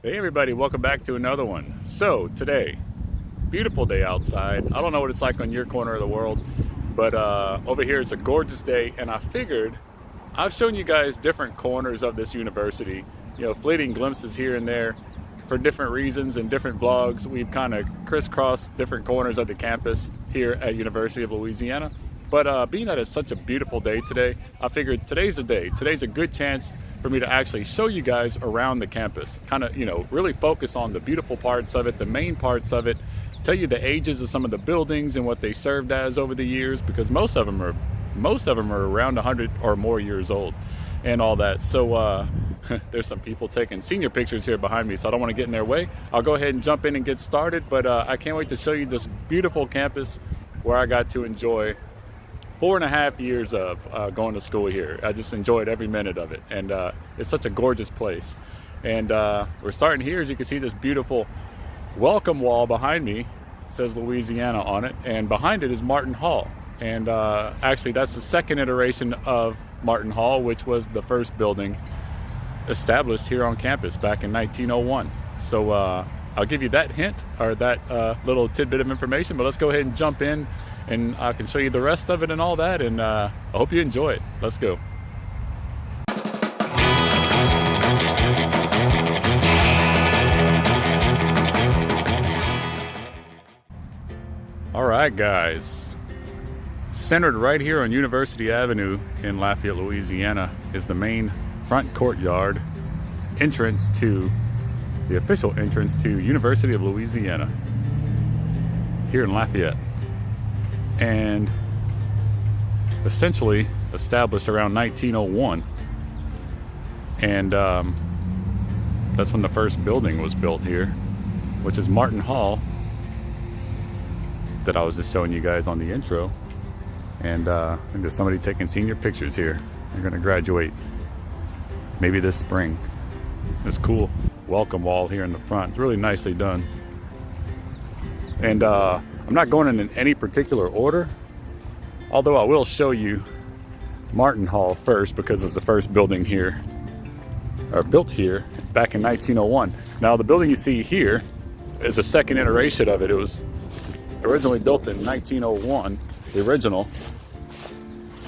Hey everybody, welcome back to another one. So today, beautiful day outside. I don't know what it's like on your corner of the world, but over here it's a gorgeous day, and I figured I've shown you guys different corners of this university, fleeting glimpses here and there for different reasons and different vlogs. We've kind of crisscrossed different corners of the campus here at University of Louisiana. But being that it's such a beautiful day today, I figured today's the day. Today's a good chance for me to actually show you guys around the campus, kind of, really focus on the beautiful parts of it, the main parts of it, tell you the ages of some of the buildings and what they served as over the years, because most of them are around 100 or more years old and all that. So there's some people taking senior pictures here behind me, so I don't want to get in their way. I'll go ahead and jump in and get started, but I can't wait to show you this beautiful campus where I got to enjoy 4.5 years of going to school here. I just enjoyed every minute of it, and it's such a gorgeous place. And we're starting here. As you can see, this beautiful welcome wall behind me. It says Louisiana on it, and behind it is Martin Hall. And actually that's the second iteration of Martin Hall, which was the first building established here on campus back in 1901. So I'll give you that hint, or that little tidbit of information, but let's go ahead and jump in and I can show you the rest of it and all that, and I hope you enjoy it. Let's go. All right, guys. Centered right here on University Avenue in Lafayette, Louisiana, is the main front courtyard entrance to the official entrance to University of Louisiana here in Lafayette, and essentially established around 1901, and that's when the first building was built here, which is Martin Hall that I was just showing you guys on the intro. And there's somebody taking senior pictures here. They're gonna graduate maybe this spring. This cool welcome wall here in the front. It's really nicely done. And I'm not going in any particular order, although I will show you Martin Hall first, because it's the first building here, or built here back in 1901. Now the building you see here is a second iteration of it. It was originally built in 1901, the original,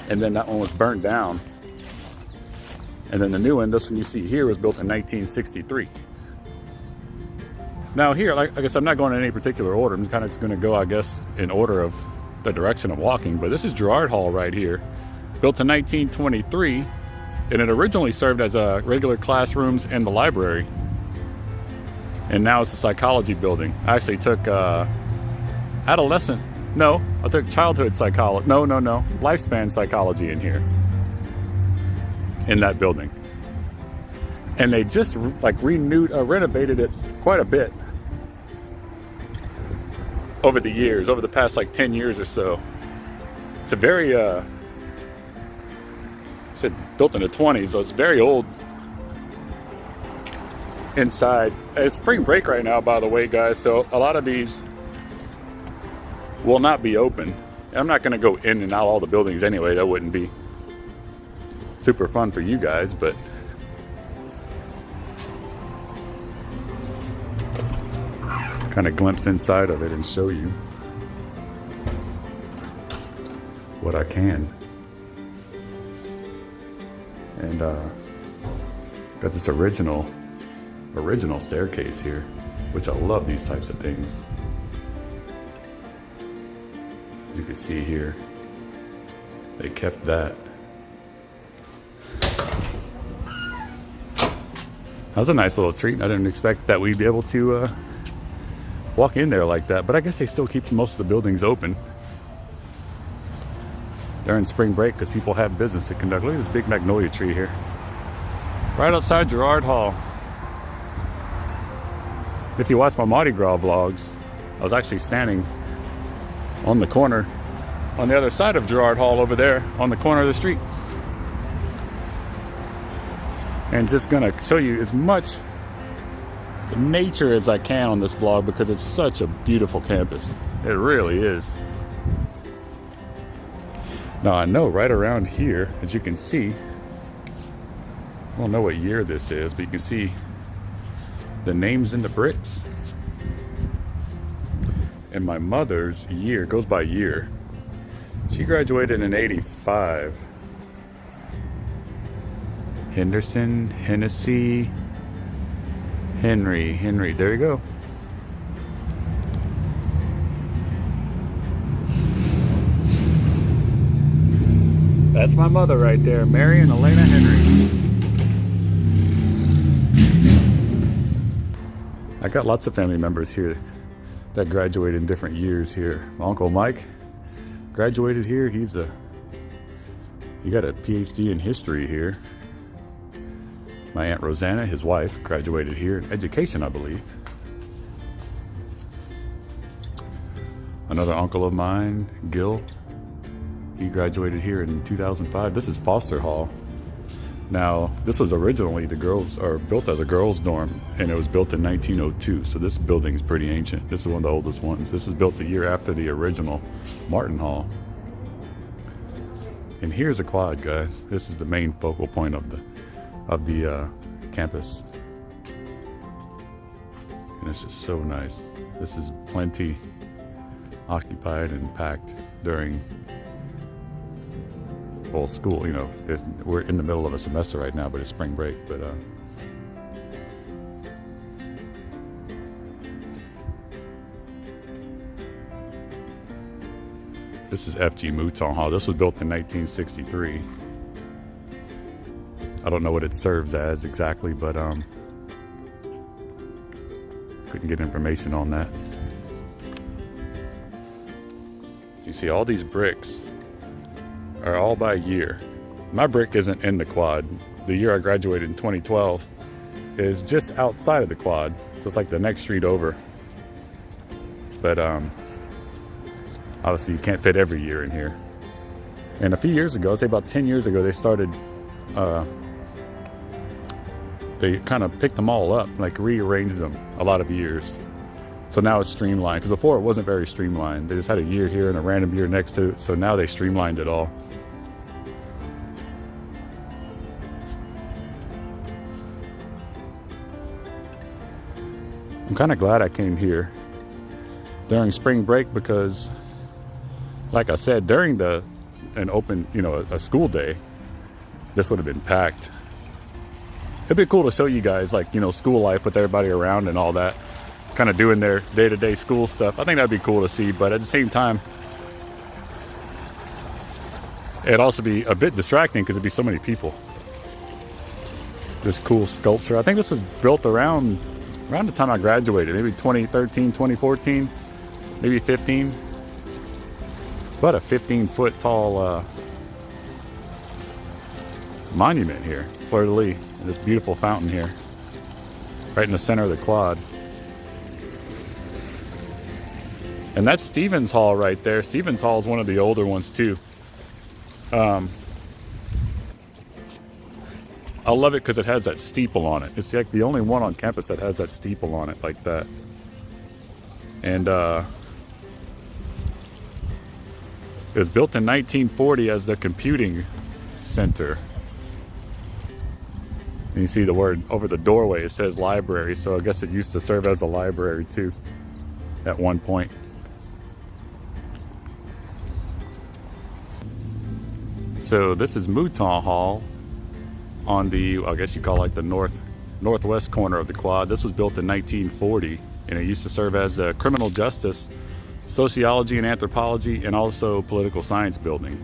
and then that one was burnt down. And then the new one, this one you see here, was built in 1963. Now here, like I guess I'm not going in any particular order. I'm kind of just going to go, I guess, in order of the direction I'm walking. But this is Girard Hall right here, built in 1923, and it originally served as regular classrooms and the library. And now it's a psychology building. I actually took I took childhood psychology. No, lifespan psychology in here, in that building. And they just renovated it quite a bit over the years, over the past 10 years or so. It's a very, built in the 20s, so it's very old inside. It's spring break right now, by the way, guys, so a lot of these will not be open. And I'm not going to go in and out all the buildings anyway. That wouldn't be super fun for you guys, but kind of glimpse inside of it and show you what I can. And got this original staircase here, which I love these types of things. You can see here they kept that. That was a nice little treat. I didn't expect that we'd be able to walk in there like that, but I guess they still keep most of the buildings open during spring break because people have business to conduct. Look at this big magnolia tree here, right outside Girard Hall. If you watch my Mardi Gras vlogs, I was actually standing on the corner, on the other side of Girard Hall over there, on the corner of the street. And just gonna show you as much nature as I can on this vlog, because it's such a beautiful campus. It really is. Now I know right around here, as you can see, I don't know what year this is, but you can see the names in the bricks. And my mother's year, goes by year. She graduated in '85. Henderson, Hennessy, Henry, there you go. That's my mother right there, Mary and Elena Henry. I got lots of family members here that graduated in different years here. My Uncle Mike graduated here. He got a PhD in history here. My Aunt Rosanna, his wife, graduated here in education, I believe. Another uncle of mine, Gil, he graduated here in 2005. This is Foster Hall. Now, this was originally built as a girls' dorm, and it was built in 1902. So this building is pretty ancient. This is one of the oldest ones. This was built the year after the original Martin Hall. And here's a quad, guys. This is the main focal point of the campus. And it's just so nice. This is plenty occupied and packed during school. You know, we're in the middle of a semester right now, but it's spring break. But this is FG Mouton Hall. This was built in 1963. I don't know what it serves as exactly, but couldn't get information on that. You see all these bricks are all by year. My brick isn't in the quad. The year I graduated in 2012 is just outside of the quad. So it's like the next street over. But obviously you can't fit every year in here. And a few years ago, I'd say about 10 years ago, they started, they kind of picked them all up, like rearranged them a lot of years. So now it's streamlined, because before it wasn't very streamlined. They just had a year here and a random year next to it. So now they streamlined it all. I'm kind of glad I came here during spring break because, like I said, during an open, a school day, this would have been packed. It'd be cool to show you guys, like, school life with everybody around and all that, kind of doing their day-to-day school stuff. I think that'd be cool to see, but at the same time, it'd also be a bit distracting because it'd be so many people. This cool sculpture. I think this was built around the time I graduated, maybe 2013, 2014, maybe 15. About a 15-foot tall monument here, fleur-de-lis, and this beautiful fountain here, right in the center of the quad. And that's Stevens Hall right there. Stevens Hall is one of the older ones too. I love it because it has that steeple on it. It's like the only one on campus that has that steeple on it like that. And it was built in 1940 as the computing center. And you see the word over the doorway, it says library. So I guess it used to serve as a library too at one point. So this is Mouton Hall on the, I guess you call it like the northwest corner of the quad. This was built in 1940, and it used to serve as a criminal justice, sociology and anthropology, and also political science building.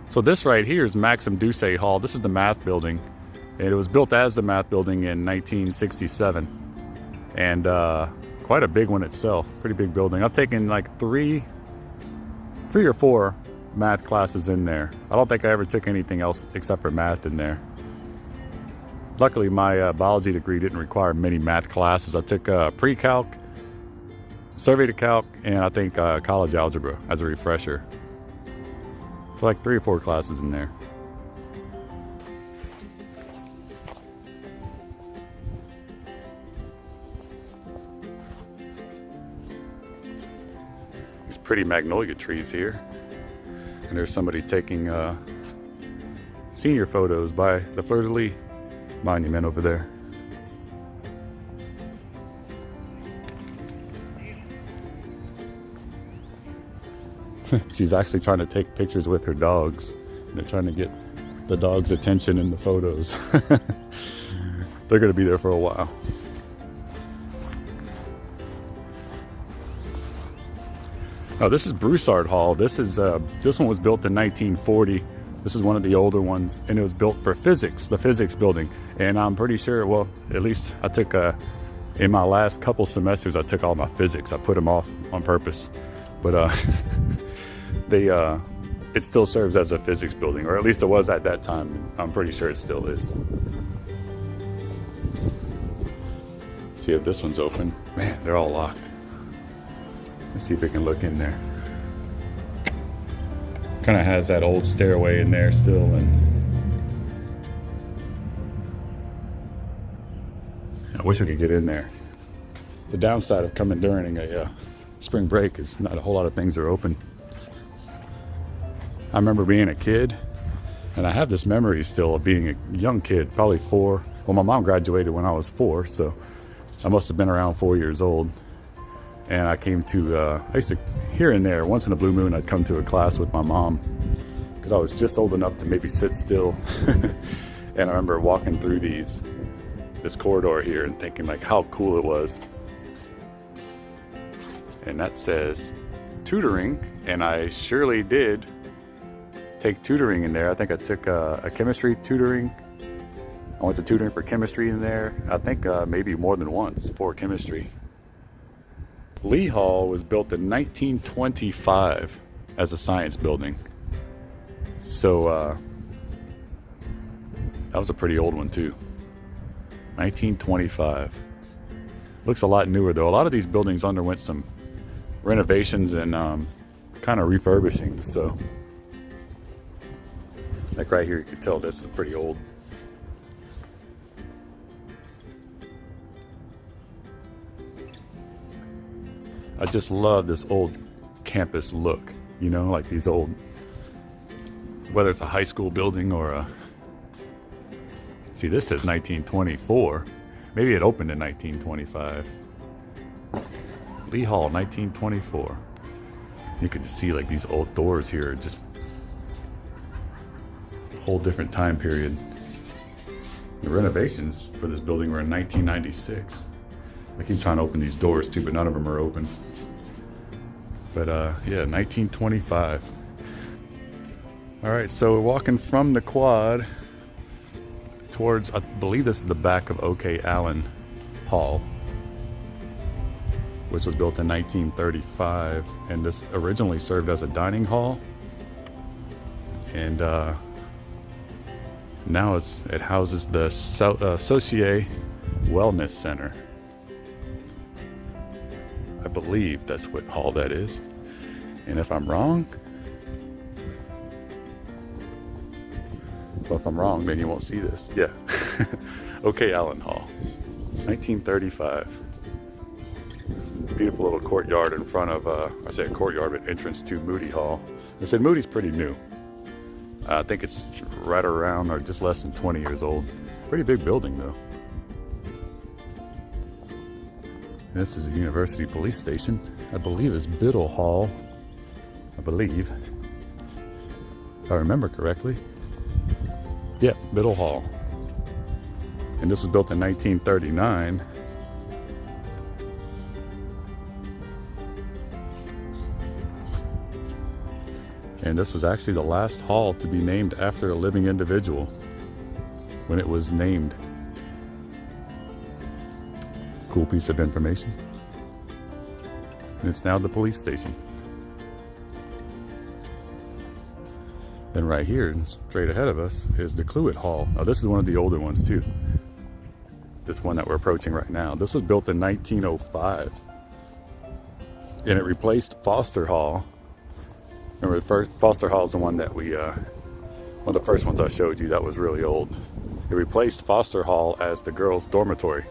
So this right here is Maxim Doucet Hall. This is the math building, and it was built as the math building in 1967, and quite a big one itself. Pretty big building. I've taken like three or four math classes in there. I don't think I ever took anything else except for math in there. Luckily, my biology degree didn't require many math classes. I took pre-calc, survey to calc, and I think college algebra as a refresher. So like 3 or 4 classes in there. These pretty magnolia trees here. And there's somebody taking senior photos by the fleur-de-lis monument over there. She's actually trying to take pictures with her dogs. They're trying to get the dog's attention in the photos. They're going to be there for a while. Oh, this is Broussard Hall. This one was built in 1940. This is one of the older ones, and it was built for physics, the physics building. And I'm pretty sure, well, at least I took, in my last couple semesters, I took all my physics. I put them off on purpose. But it still serves as a physics building, or at least it was at that time. I'm pretty sure it still is. See if this one's open. Man, they're all locked. Let's see if we can look in there. Kind of has that old stairway in there still, and I wish we could get in there. The downside of coming during a spring break is not a whole lot of things are open. I remember being a kid, and I have this memory still of being a young kid, probably 4. Well, my mom graduated when I was 4, so I must have been around 4 years old. And I came to, I used to, here and there, once in a blue moon, I'd come to a class with my mom because I was just old enough to maybe sit still. And I remember walking through this corridor here and thinking like how cool it was. And that says tutoring, and I surely did take tutoring in there. I think I took a chemistry tutoring. I went to tutoring for chemistry in there. I think maybe more than once for chemistry. Lee Hall was built in 1925 as a science building. So that was a pretty old one too. 1925. Looks a lot newer though. A lot of these buildings underwent some renovations and kind of refurbishing. So like right here, you can tell this is pretty old. I just love this old campus look, you know, like these old, whether it's a high school building or a, see this says 1924, maybe it opened in 1925. Lee Hall, 1924. You can just see like these old doors here, just a whole different time period. The renovations for this building were in 1996. I keep trying to open these doors too, but none of them are open. But yeah, 1925. All right, so we're walking from the quad towards, I believe this is the back of OK Allen Hall, which was built in 1935. And this originally served as a dining hall. And now it houses the Saucier Wellness Center. I believe that's what hall that is. And if I'm wrong, well, if I'm wrong, then you won't see this. Yeah. OK Allen Hall, 1935. This beautiful little courtyard in front of, I say a courtyard, but entrance to Moody Hall. I said Moody's pretty new. I think it's right around or just less than 20 years old. Pretty big building though. This is the University Police Station. I believe it's Biddle Hall. I believe. If I remember correctly. Yeah, Biddle Hall. And this was built in 1939. And this was actually the last hall to be named after a living individual when it was named. Cool piece of information. And it's now the police station. Then right here, and straight ahead of us, is the Cluett Hall. Now this is one of the older ones too. This one that we're approaching right now. This was built in 1905. And it replaced Foster Hall. Remember, the first Foster Hall is the one that we, one of the first ones I showed you that was really old. It replaced Foster Hall as the girls' dormitory.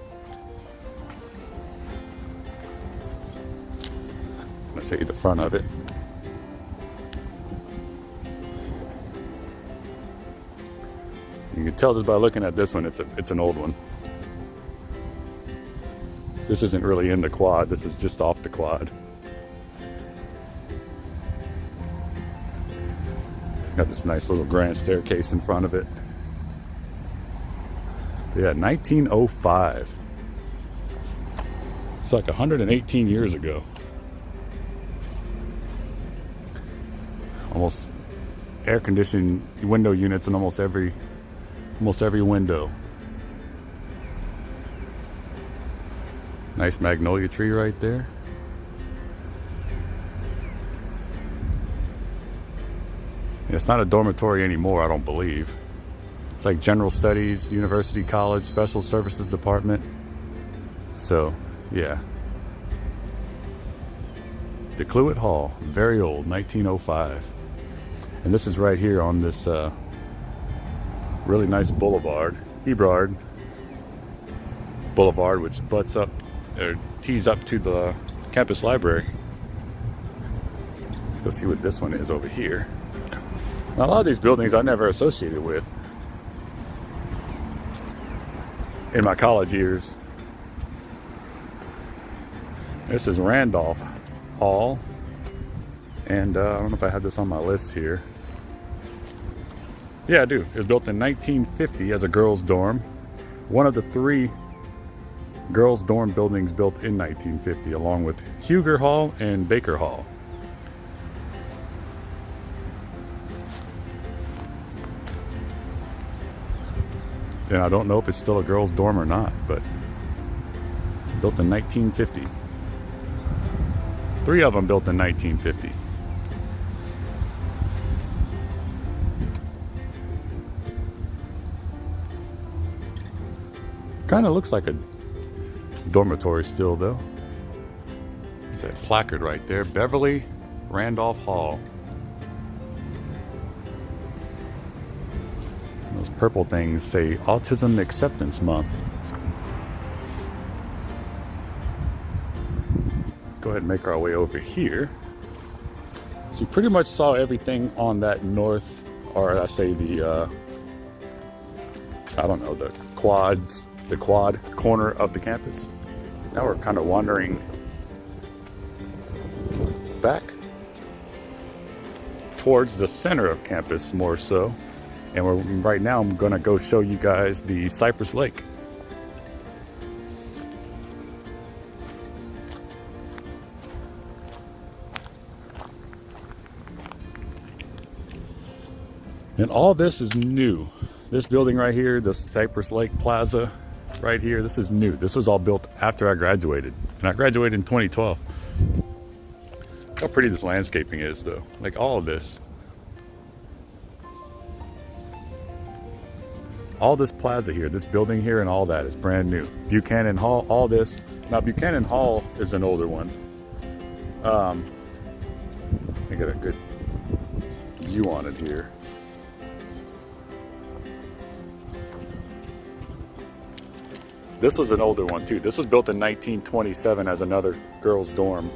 I'll show you the front of it. You can tell just by looking at this one, it's an old one. This isn't really in the quad, this is just off the quad. Got this nice little grand staircase in front of it. Yeah, 1905. It's like 118 years ago. Almost air conditioning window units in almost every window. Nice magnolia tree right there. It's not a dormitory anymore, I don't believe. It's like general studies, university college, special services department. So, yeah. DeCluett Hall, very old, 1905. And this is right here on this really nice boulevard, Ebrard Boulevard, which butts up, or tees up to the campus library. Let's go see what this one is over here. Now, a lot of these buildings I never associated with in my college years. This is Randolph Hall, and I don't know if I had this on my list here. Yeah, I do. It was built in 1950 as a girls' dorm. One of the 3 girls' dorm buildings built in 1950, along with Huger Hall and Baker Hall. And I don't know if it's still a girls' dorm or not, but built in 1950. 3 of them built in 1950. Kind of looks like a dormitory still, though. There's that placard right there, Beverly Randolph Hall. Those purple things say Autism Acceptance Month. Go ahead and make our way over here. So you pretty much saw everything on that north, or I say the, I don't know, the quad corner of the campus. Now we're kind of wandering back towards the center of campus more so. And right now I'm gonna go show you guys the Cypress Lake. And all this is new. This building right here, the Cypress Lake Plaza right here, this is new. This was all built after I graduated. And I graduated in 2012. Look how pretty this landscaping is though. Like all of this. All this plaza here, this building here and all that is brand new. Buchanan Hall, all this. Now Buchanan Hall is an older one. I get a good view on it here. This was an older one too. This was built in 1927 as another girls' dorm.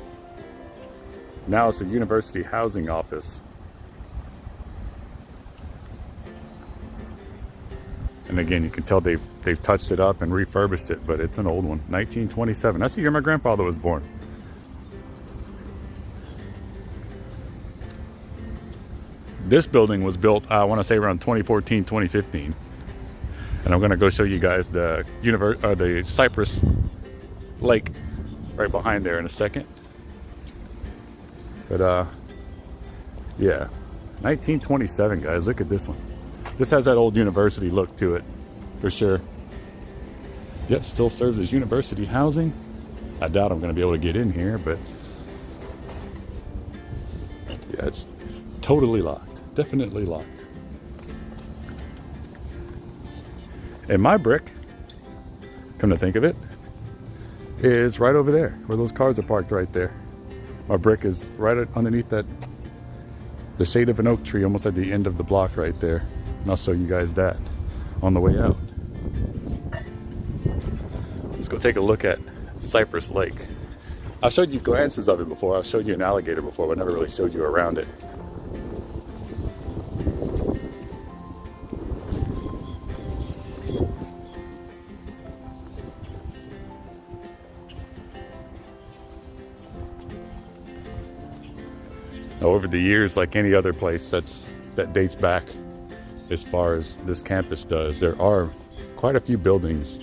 Now it's a university housing office. And again, you can tell they've touched it up and refurbished it, but it's an old one, 1927. That's the year my grandfather was born. This building was built, I want to say around 2014, 2015. And I'm gonna go show you guys the Cypress Lake right behind there in a second. But yeah, 1927, guys, look at this one. This has that old university look to it, for sure. Yep, still serves as university housing. I doubt I'm going to be able to get in here, but yeah, it's totally locked. Definitely locked. And my brick, come to think of it, is right over there, where those cars are parked right there. My brick is right underneath that, the shade of an oak tree, almost at the end of the block right there. And I'll show you guys that on the way out. Let's go take a look at Cypress Lake. I've showed you glances of it before. I've showed you an alligator before, but never really showed you around it. Over the years, like any other place that dates back as far as this campus does, there are quite a few buildings,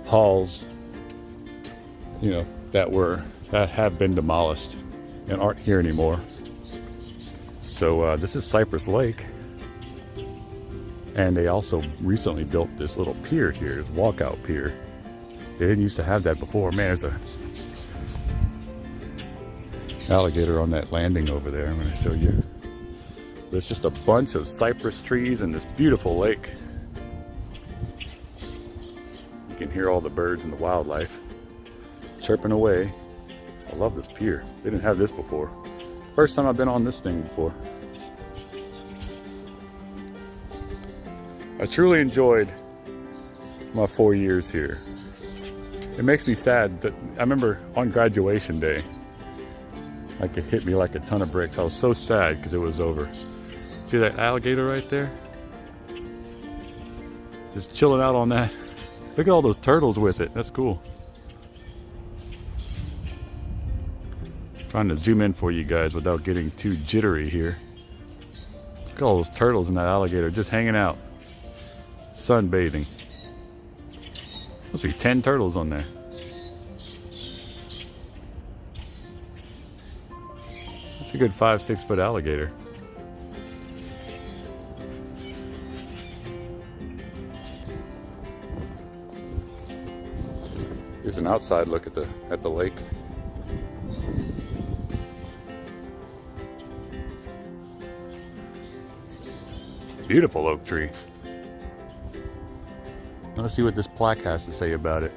halls, you know, that have been demolished and aren't here anymore. So this is Cypress Lake, and they also recently built this little pier here, this walkout pier. They didn't used to have that before. Man, there's a alligator on that landing over there. I'm going to show you. There's just a bunch of cypress trees in this beautiful lake. You can hear all the birds and the wildlife chirping away. I love this pier. They didn't have this before. First time I've been on this thing before. I truly enjoyed my 4 years here. It makes me sad that I remember on graduation day, like it hit me like a ton of bricks. I was so sad because it was over. See that alligator right there? Just chilling out on that. Look at all those turtles with it. That's cool. Trying to zoom in for you guys without getting too jittery here. Look at all those turtles and that alligator just hanging out. Sunbathing. Must be 10 turtles on there. That's a good 5-6 foot alligator. Here's an outside look at the lake. Beautiful oak tree. Let's see what this plaque has to say about it.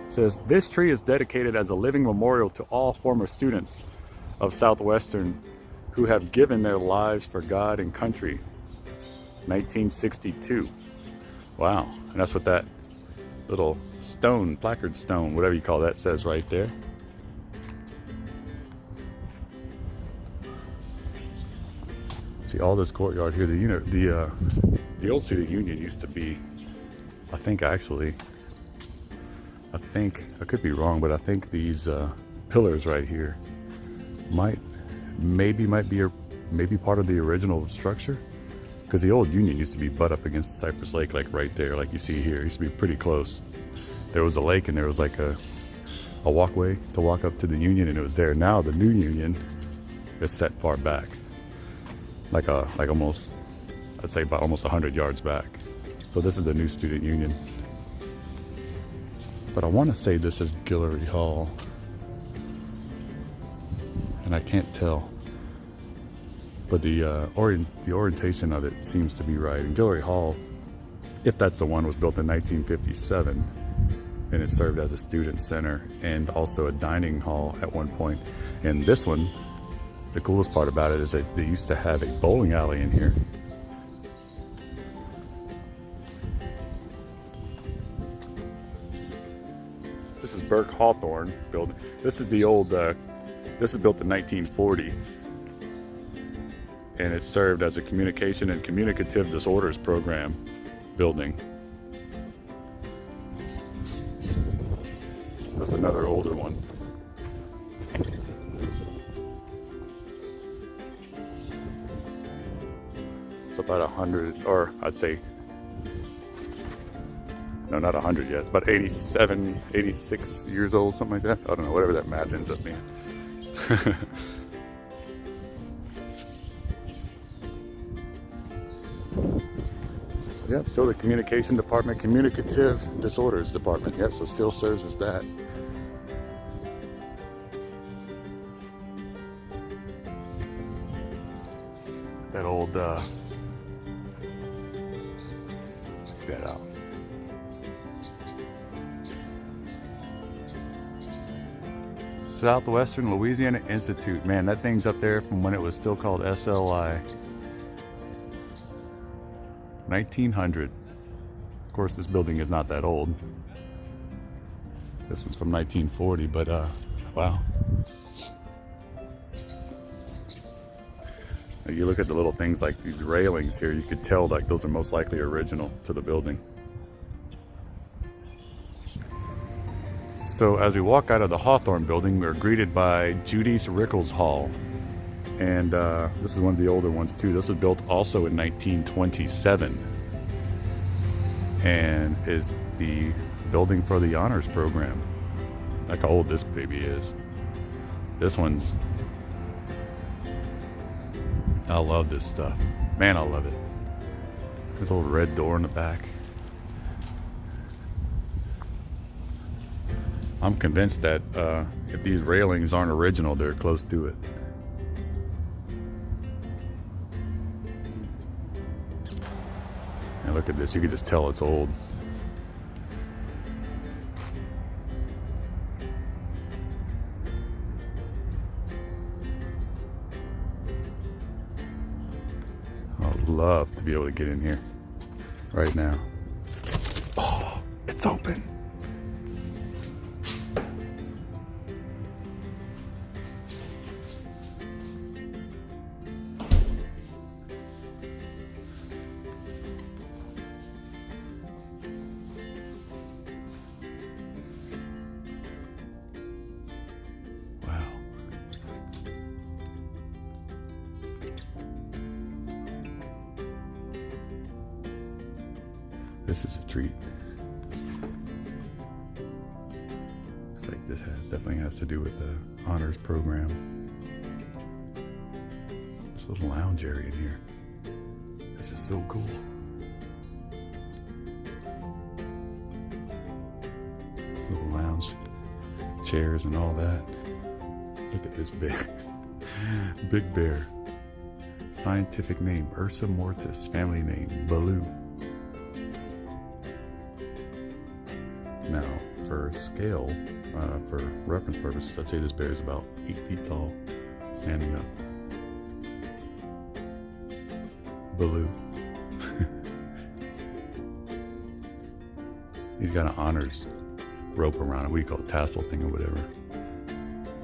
It says, "This tree is dedicated as a living memorial to all former students of Southwestern who have given their lives for God and country. 1962. Wow, and that's what that little stone, placard stone, whatever you call that, says right there. See all this courtyard here. The old student union used to be, I think I could be wrong, but I think these pillars right here might be part of the original structure, because the old union used to be butt up against Cypress Lake, like right there, like you see here. It used to be pretty close. There was a lake and there was like a walkway to walk up to the union, and it was there. Now the new union is set far back, like almost, I'd say about almost 100 yards back. So this is the new student union. But I want to say this is Guillory Hall, and I can't tell. But the orientation of it seems to be right. And Guillory Hall, if that's the one, was built in 1957, and it served as a student center and also a dining hall at one point. And this one, the coolest part about it is that they used to have a bowling alley in here. This is Burke Hawthorne building. This is the old, this is built in 1940. And it served as a communication and communicative disorders program building. That's another older one. It's about 100, or I'd say, no, not 100 yet, about 87, 86 years old, something like that. I don't know, whatever that math ends up being. Yep, still the communication department, communicative disorders department. Yep, so still serves as that. That old, check that out. Southwestern Louisiana Institute. Man, that thing's up there from when it was still called SLI. 1900. Of course, this building is not that old. This one's from 1940, but wow. Now you look at the little things like these railings here, you could tell like those are most likely original to the building. So as we walk out of the Hawthorne building, we're greeted by Judy's Rickles Hall. and this is one of the older ones too. This was built also in 1927 and is the building for the honors program. Like how old this baby is. This one's, I love this stuff. Man, I love it. There's a little red door in the back. I'm convinced that if these railings aren't original, they're close to it. And look at this, you can just tell it's old. I'd love to be able to get in here right now. Oh, it's open. This is a treat. Looks like this definitely has to do with the honors program. This little lounge area in here. This is so cool. Little lounge chairs and all that. Look at this big, big bear. Scientific name, Ursa mortis. Family name, Baloo. Now, for scale, for reference purposes, I'd say this bear is about 8 feet tall, standing up. Baloo. He's got an honors rope around it. We call it tassel thing or whatever.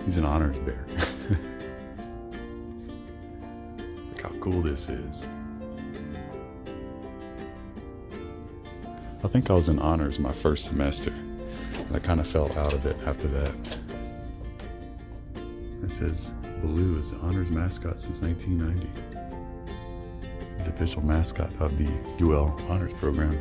He's an honors bear. Look how cool this is. I think I was in honors my first semester. I kind of fell out of it after that. It says Baloo is the honors mascot since 1990. He's the official mascot of the UL honors program.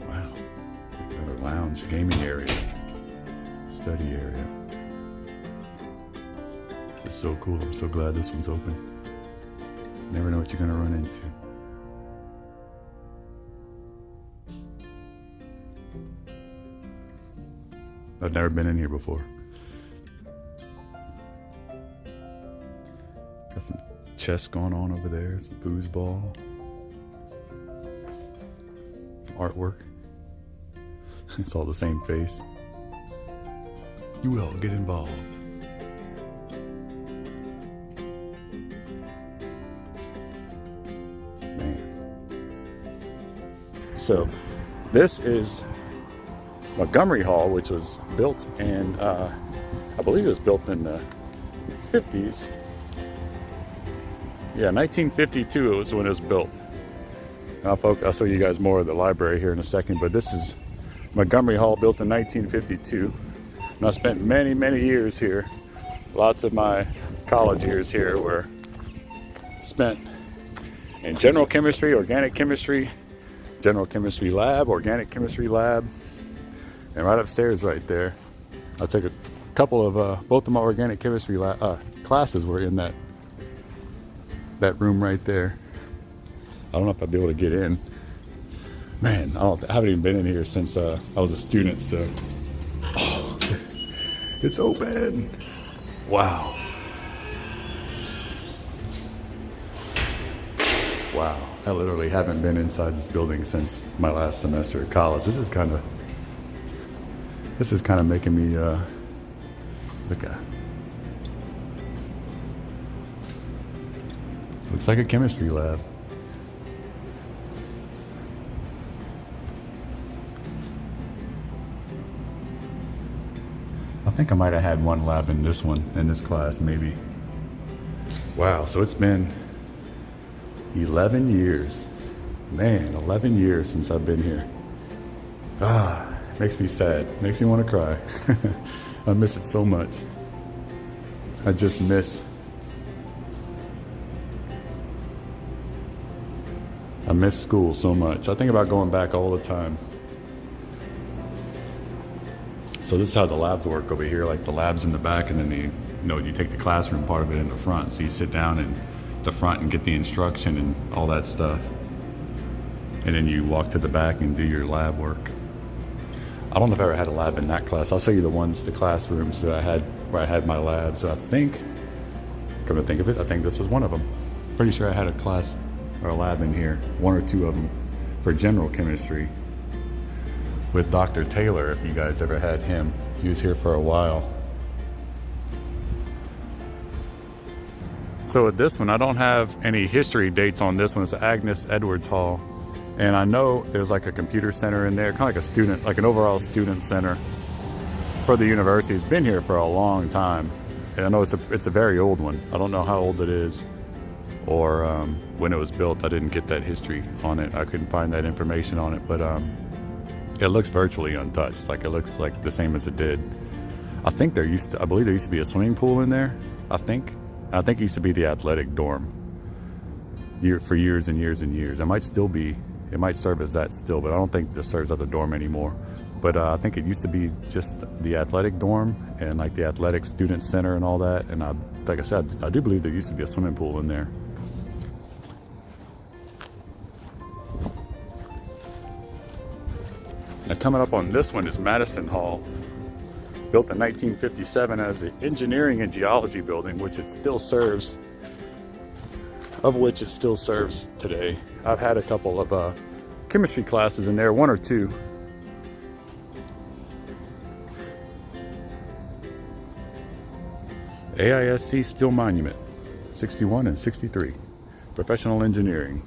Wow. Another lounge, gaming area. Study area. This is so cool. I'm so glad this one's open. Never know what you're gonna run into. I've never been in here before. Got some chess going on over there, some foosball, some artwork. It's all the same face. You will get involved. Man. So, this is Montgomery Hall, which was built in, I believe it was built in the 50s. Yeah, 1952 it was when it was built. I'll show you guys more of the library here in a second, but this is Montgomery Hall, built in 1952. And I spent many, many years here. Lots of my college years here were spent in general chemistry, organic chemistry, general chemistry lab, organic chemistry lab. And right upstairs right there, I took a couple of, both of my organic chemistry classes were in that room right there. I don't know if I'll be able to get in. Man, I haven't even been in here since I was a student, so. Oh, it's open. Wow. Wow, I literally haven't been inside this building since my last semester at college. This is kind of making me look at. Looks like a chemistry lab. I think I might have had one lab in this class, maybe. Wow, so it's been 11 years Man, 11 years since I've been here. Makes me sad. Makes me want to cry. I miss it so much. I just miss. I miss school so much. I think about going back all the time. So this is how the labs work over here. Like the labs in the back, and then you take the classroom part of it in the front. So you sit down in the front and get the instruction and all that stuff. And then you walk to the back and do your lab work. I don't know if I ever had a lab in that class. I'll show you the classrooms that I had where I had my labs. I think, come to think of it, I think this was one of them. Pretty sure I had a class or a lab in here, one or two of them, for general chemistry with Dr. Taylor, if you guys ever had him. He was here for a while. So with this one, I don't have any history dates on this one. It's Agnes Edwards Hall. And I know there's like a computer center in there, kind of like an overall student center for the university. It's been here for a long time. And I know it's a very old one. I don't know how old it is or when it was built. I didn't get that history on it. I couldn't find that information on it, but it looks virtually untouched. Like it looks like the same as it did. I believe there used to be a swimming pool in there. I think it used to be the athletic dorm for years and years and years. It might still be. It might serve as that still, but I don't think this serves as a dorm anymore. But I think it used to be just the athletic dorm and like the athletic student center and all that. And like I said, I do believe there used to be a swimming pool in there. Now coming up on this one is Madison Hall, built in 1957 as the Engineering and Geology building, which it still serves today. I've had a couple of chemistry classes in there, one or two. AISC Steel Monument, 61 and 63. Professional engineering.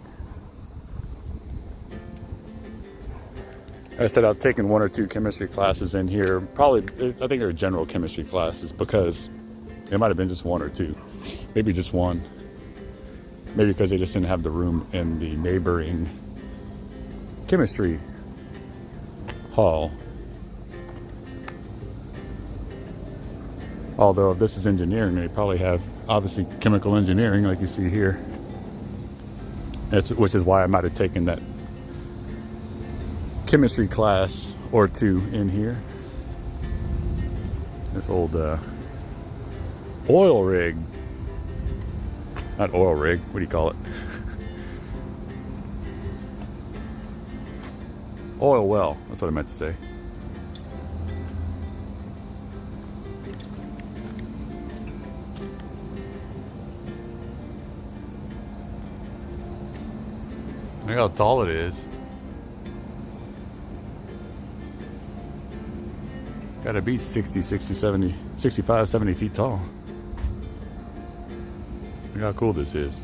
Like I said, I've taken one or two chemistry classes in here. Probably, I think they're general chemistry classes because it might have been just one or two. Maybe just one. Maybe because they just didn't have the room in the neighboring chemistry hall. Although if this is engineering, they probably have obviously chemical engineering like you see here. Which is why I might have taken that chemistry class or two in here. This old oil rig. Not oil rig, what do you call it? Oil well, that's what I meant to say. Look how tall it is. Gotta be 60, 60, 70, 65, 70 feet tall. Look how cool this is.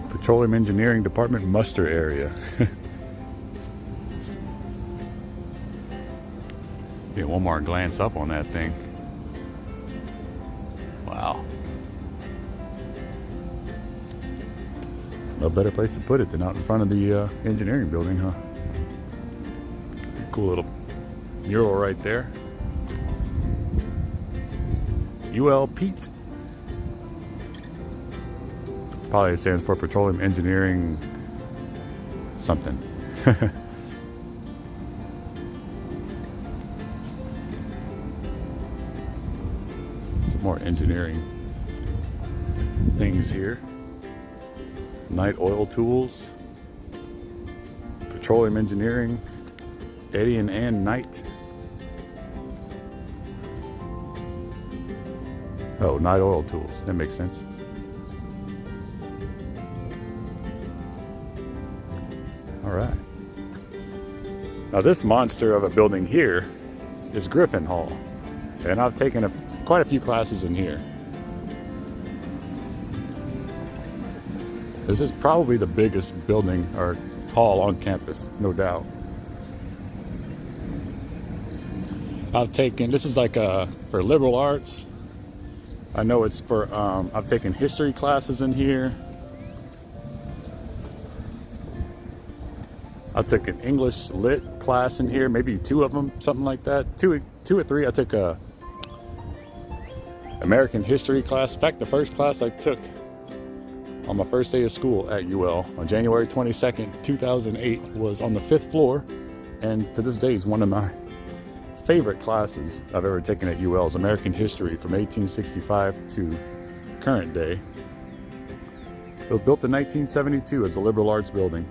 Petroleum Engineering Department muster area. Get one more glance up on that thing. Wow. No better place to put it than out in front of the engineering building, huh? Cool little mural right there. UL Pete. Probably stands for Petroleum Engineering something. Some more engineering things here. Knight Oil Tools. Petroleum Engineering. Eddie and Ann Knight. Oh, Knight Oil Tools. That makes sense. All right. Now this monster of a building here is Griffin Hall. And I've taken quite a few classes in here. This is probably the biggest building or hall on campus, no doubt. I've taken, this is like for liberal arts, I know it's for, I've taken history classes in here. I took an English lit class in here, maybe 2 of them, something like that. Two or three. I took a American history class. In fact, the first class I took on my first day of school at UL on January 22nd, 2008 was on the 5th floor. And to this day is one of my favorite classes I've ever taken at UL is American history from 1865 to current day. It was built in 1972 as a liberal arts building.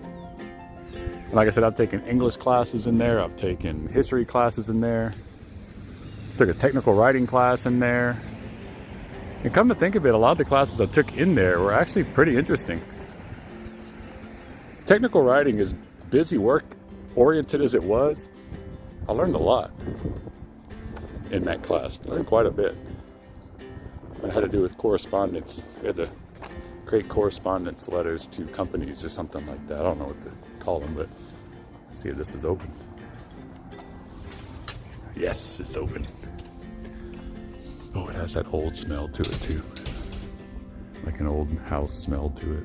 And like I said, I've taken English classes in there. I've taken history classes in there. Took a technical writing class in there. And come to think of it, a lot of the classes I took in there were actually pretty interesting. Technical writing, as busy work oriented as it was, I learned a lot in that class. I learned quite a bit. It had to do with correspondence. We had to create correspondence letters to companies or something like that. I don't know what to call them, but let's see if this is open. Yes, it's open. Oh, it has that old smell to it too. Like an old house smell to it.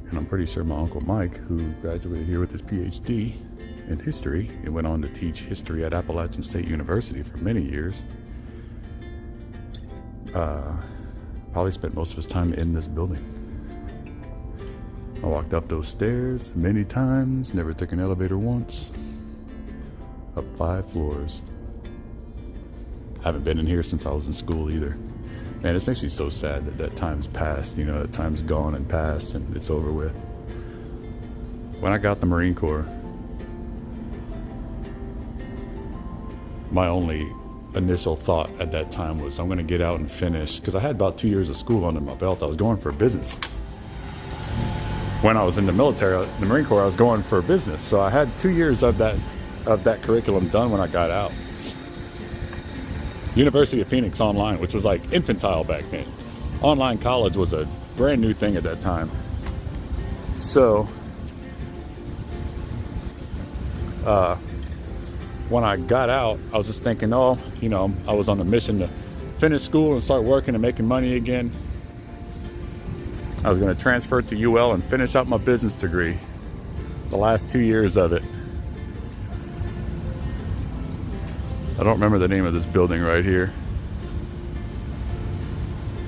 And I'm pretty sure my Uncle Mike, who graduated here with his PhD in history and went on to teach history at Appalachian State University for many years, probably spent most of his time in this building. I walked up those stairs many times, never took an elevator once. Up 5 floors. I haven't been in here since I was in school either. Man, it makes me so sad that that time's passed, you know, that time's gone and passed and it's over with. When I got the Marine Corps, my only initial thought at that time was I'm going to get out and finish, because I had about 2 years of school under my belt. I was going for business. When I was in the military, the Marine Corps, I was going for business. So I had 2 years of that curriculum done when I got out. University of Phoenix online, which was like infantile back then. Online college was a brand new thing at that time. So when I got out, I was just thinking, oh, you know, I was on a mission to finish school and start working and making money again. I was going to transfer to UL and finish out my business degree. The last 2 years of it. I don't remember the name of this building right here.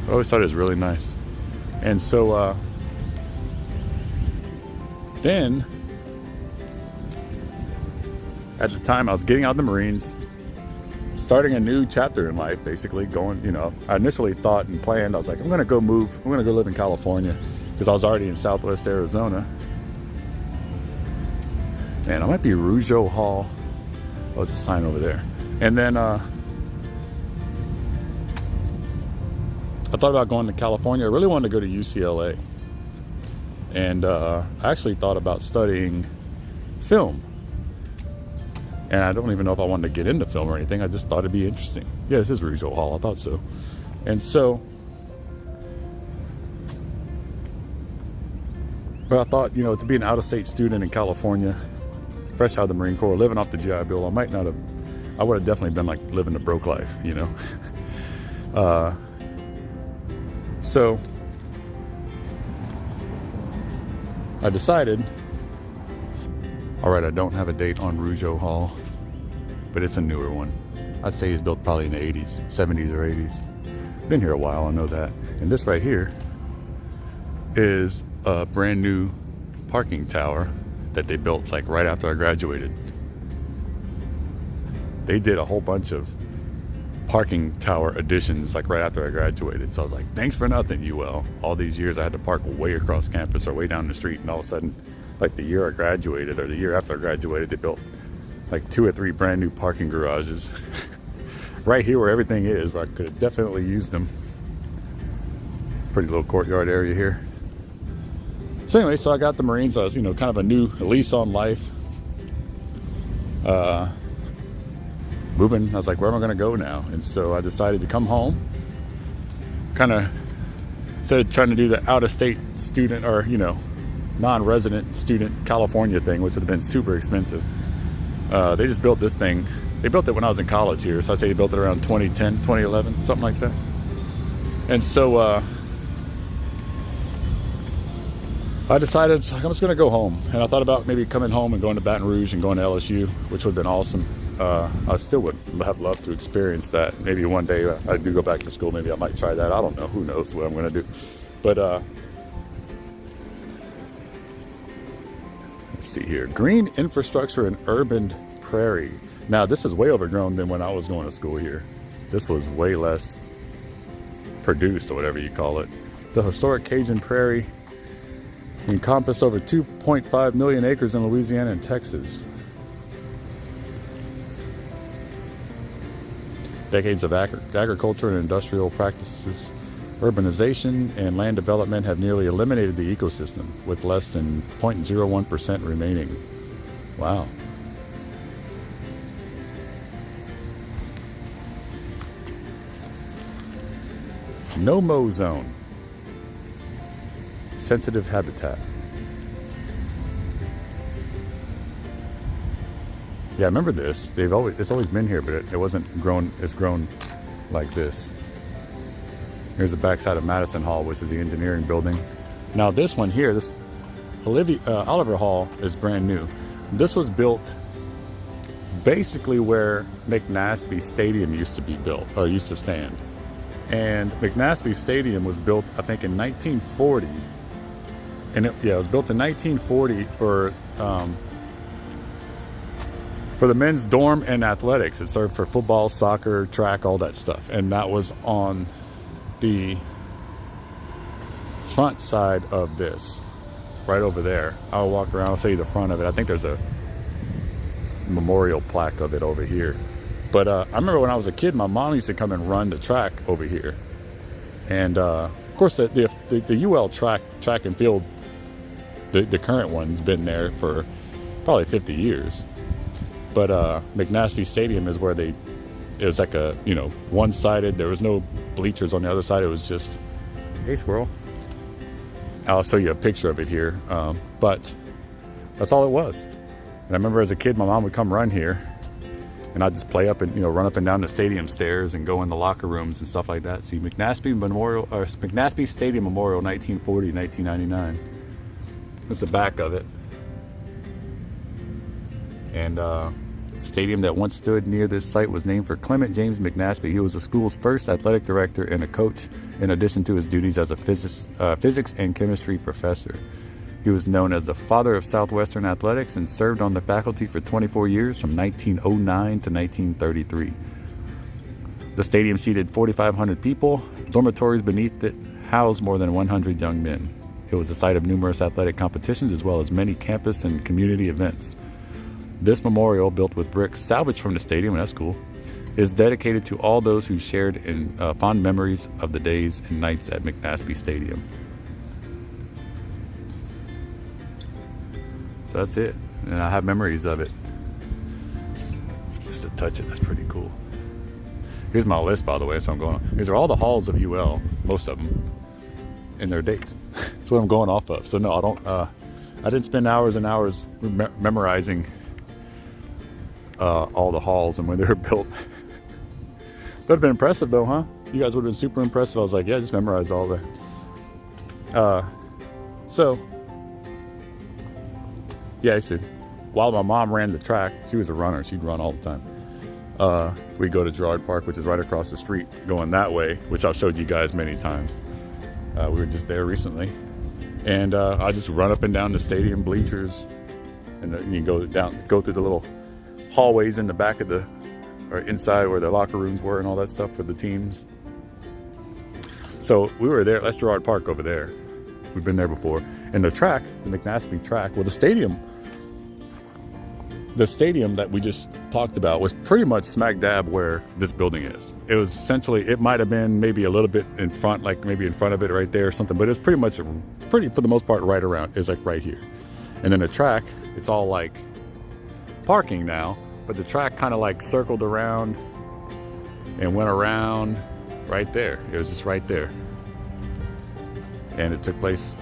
I always thought it was really nice. And so then, at the time I was getting out of the Marines, starting a new chapter in life, basically going, you know, I initially thought and planned, I was like, I'm gonna go live in California, because I was already in Southwest Arizona. Man, I might be Rougeau Hall. Oh, there's a sign over there. And then I thought about going to California. I really wanted to go to UCLA. And I actually thought about studying film. And I don't even know if I wanted to get into film or anything. I just thought it'd be interesting. Yeah, this is Rougeau Hall. I thought so. And so, but I thought, you know, to be an out-of-state student in California, fresh out of the Marine Corps, living off the GI Bill, I would have definitely been like living a broke life, you know. So I decided, all right, I don't have a date on Rougeau Hall, but it's a newer one. I'd say it's built probably in the 80s, 70s or 80s. Been here a while, I know that. And this right here is a brand new parking tower that they built like right after I graduated. They did a whole bunch of parking tower additions like right after I graduated. So I was like, thanks for nothing, UL. All these years I had to park way across campus or way down the street, and all of a sudden, like the year I graduated or the year after I graduated, they built like 2 or 3 brand new parking garages right here where everything is, where I could have definitely used them. Pretty little courtyard area here. So anyway, so I got the Marines. I was, you know, kind of a new lease on life. Moving, I was like, where am I going to go now? And so I decided to come home. Kind of, instead of trying to do the out-of-state student or, you know, non-resident student California thing, which would have been super expensive. They just built this thing They built it when I was in college here, so I'd say they built it around 2010, 2011, something like that. And so I decided I'm just gonna go home, and I thought about maybe coming home and going to Baton Rouge and going to LSU, which would have been awesome. I still would have loved to experience that. Maybe one day I do go back to school, maybe I might try that. I don't know. Who knows what I'm gonna do? But let's see here. Green infrastructure and urban prairie. Now this is way overgrown than when I was going to school here. This was way less produced, or whatever you call it. The historic Cajun prairie encompassed over 2.5 million acres in Louisiana and Texas. Decades of agriculture and industrial practices, urbanization, and land development have nearly eliminated the ecosystem, with less than 0.01% remaining. Wow. No-mow zone. Sensitive habitat. Yeah, I remember this. It's always been here, but it wasn't grown. It's grown like this. Here's the backside of Madison Hall, which is the engineering building. Now this one here, this Oliver Hall, is brand new. This was built basically where McNaspy Stadium used to be built, or used to stand. And McNaspy Stadium was built, I think, in 1940. And it was built in 1940 for the men's dorm and athletics. It served for football, soccer, track, all that stuff. And that was on the front side of this, right over there. I'll walk around, I'll show you the front of it. I think there's a memorial plaque of it over here. But I remember when I was a kid, my mom used to come and run the track over here. And of course, the UL track and field, the current one's been there for probably 50 years. But McNaspy Stadium is where it was like a, one-sided. There was no bleachers on the other side. It was just, hey, squirrel. I'll show you a picture of it here. But that's all it was. And I remember as a kid, my mom would come run here, and I'd just play up and, run up and down the stadium stairs and go in the locker rooms and stuff like that. See, McNaspy Stadium Memorial, 1940, 1999. That's the back of it. And stadium that once stood near this site was named for Clement James McNaspy. He was the school's first athletic director and a coach, in addition to his duties as a physics and chemistry professor. He was known as the father of Southwestern athletics and served on the faculty for 24 years from 1909 to 1933. The stadium seated 4,500 people. Dormitories beneath it housed more than 100 young men. It was the site of numerous athletic competitions as well as many campus and community events. This memorial, built with bricks salvaged from the stadium, and that's cool, is dedicated to all those who shared in fond memories of the days and nights at McNaspy Stadium. So that's it, and I have memories of it. Just to touch it, that's pretty cool. Here's my list, by the way, so I'm going on. These are all the halls of UL, most of them, and their dates. That's what I'm going off of. So no, I didn't spend hours and hours memorizing all the halls and when they were built. That would have been impressive though, huh? You guys would have been super impressive. I was like, yeah, just memorize all that. So, yeah, I said, while my mom ran the track, she was a runner. She'd run all the time. We'd go to Girard Park, which is right across the street, going that way, which I've showed you guys many times. We were just there recently. And I just run up and down the stadium bleachers, and you can go through the little hallways in the back of or inside where the locker rooms were and all that stuff for the teams. So we were there. That's Girard Park over there. We've been there before. And the track, the McNaspy track, well, the stadium that we just talked about was pretty much smack dab where this building is. It was essentially, it might have been maybe a little bit in front, like maybe in front of it right there or something, but it's pretty much, for the most part, right around. It's like right here. And then the track, it's all like parking now, but the track kind of like circled around and went around right there. It was just right there. And it took place,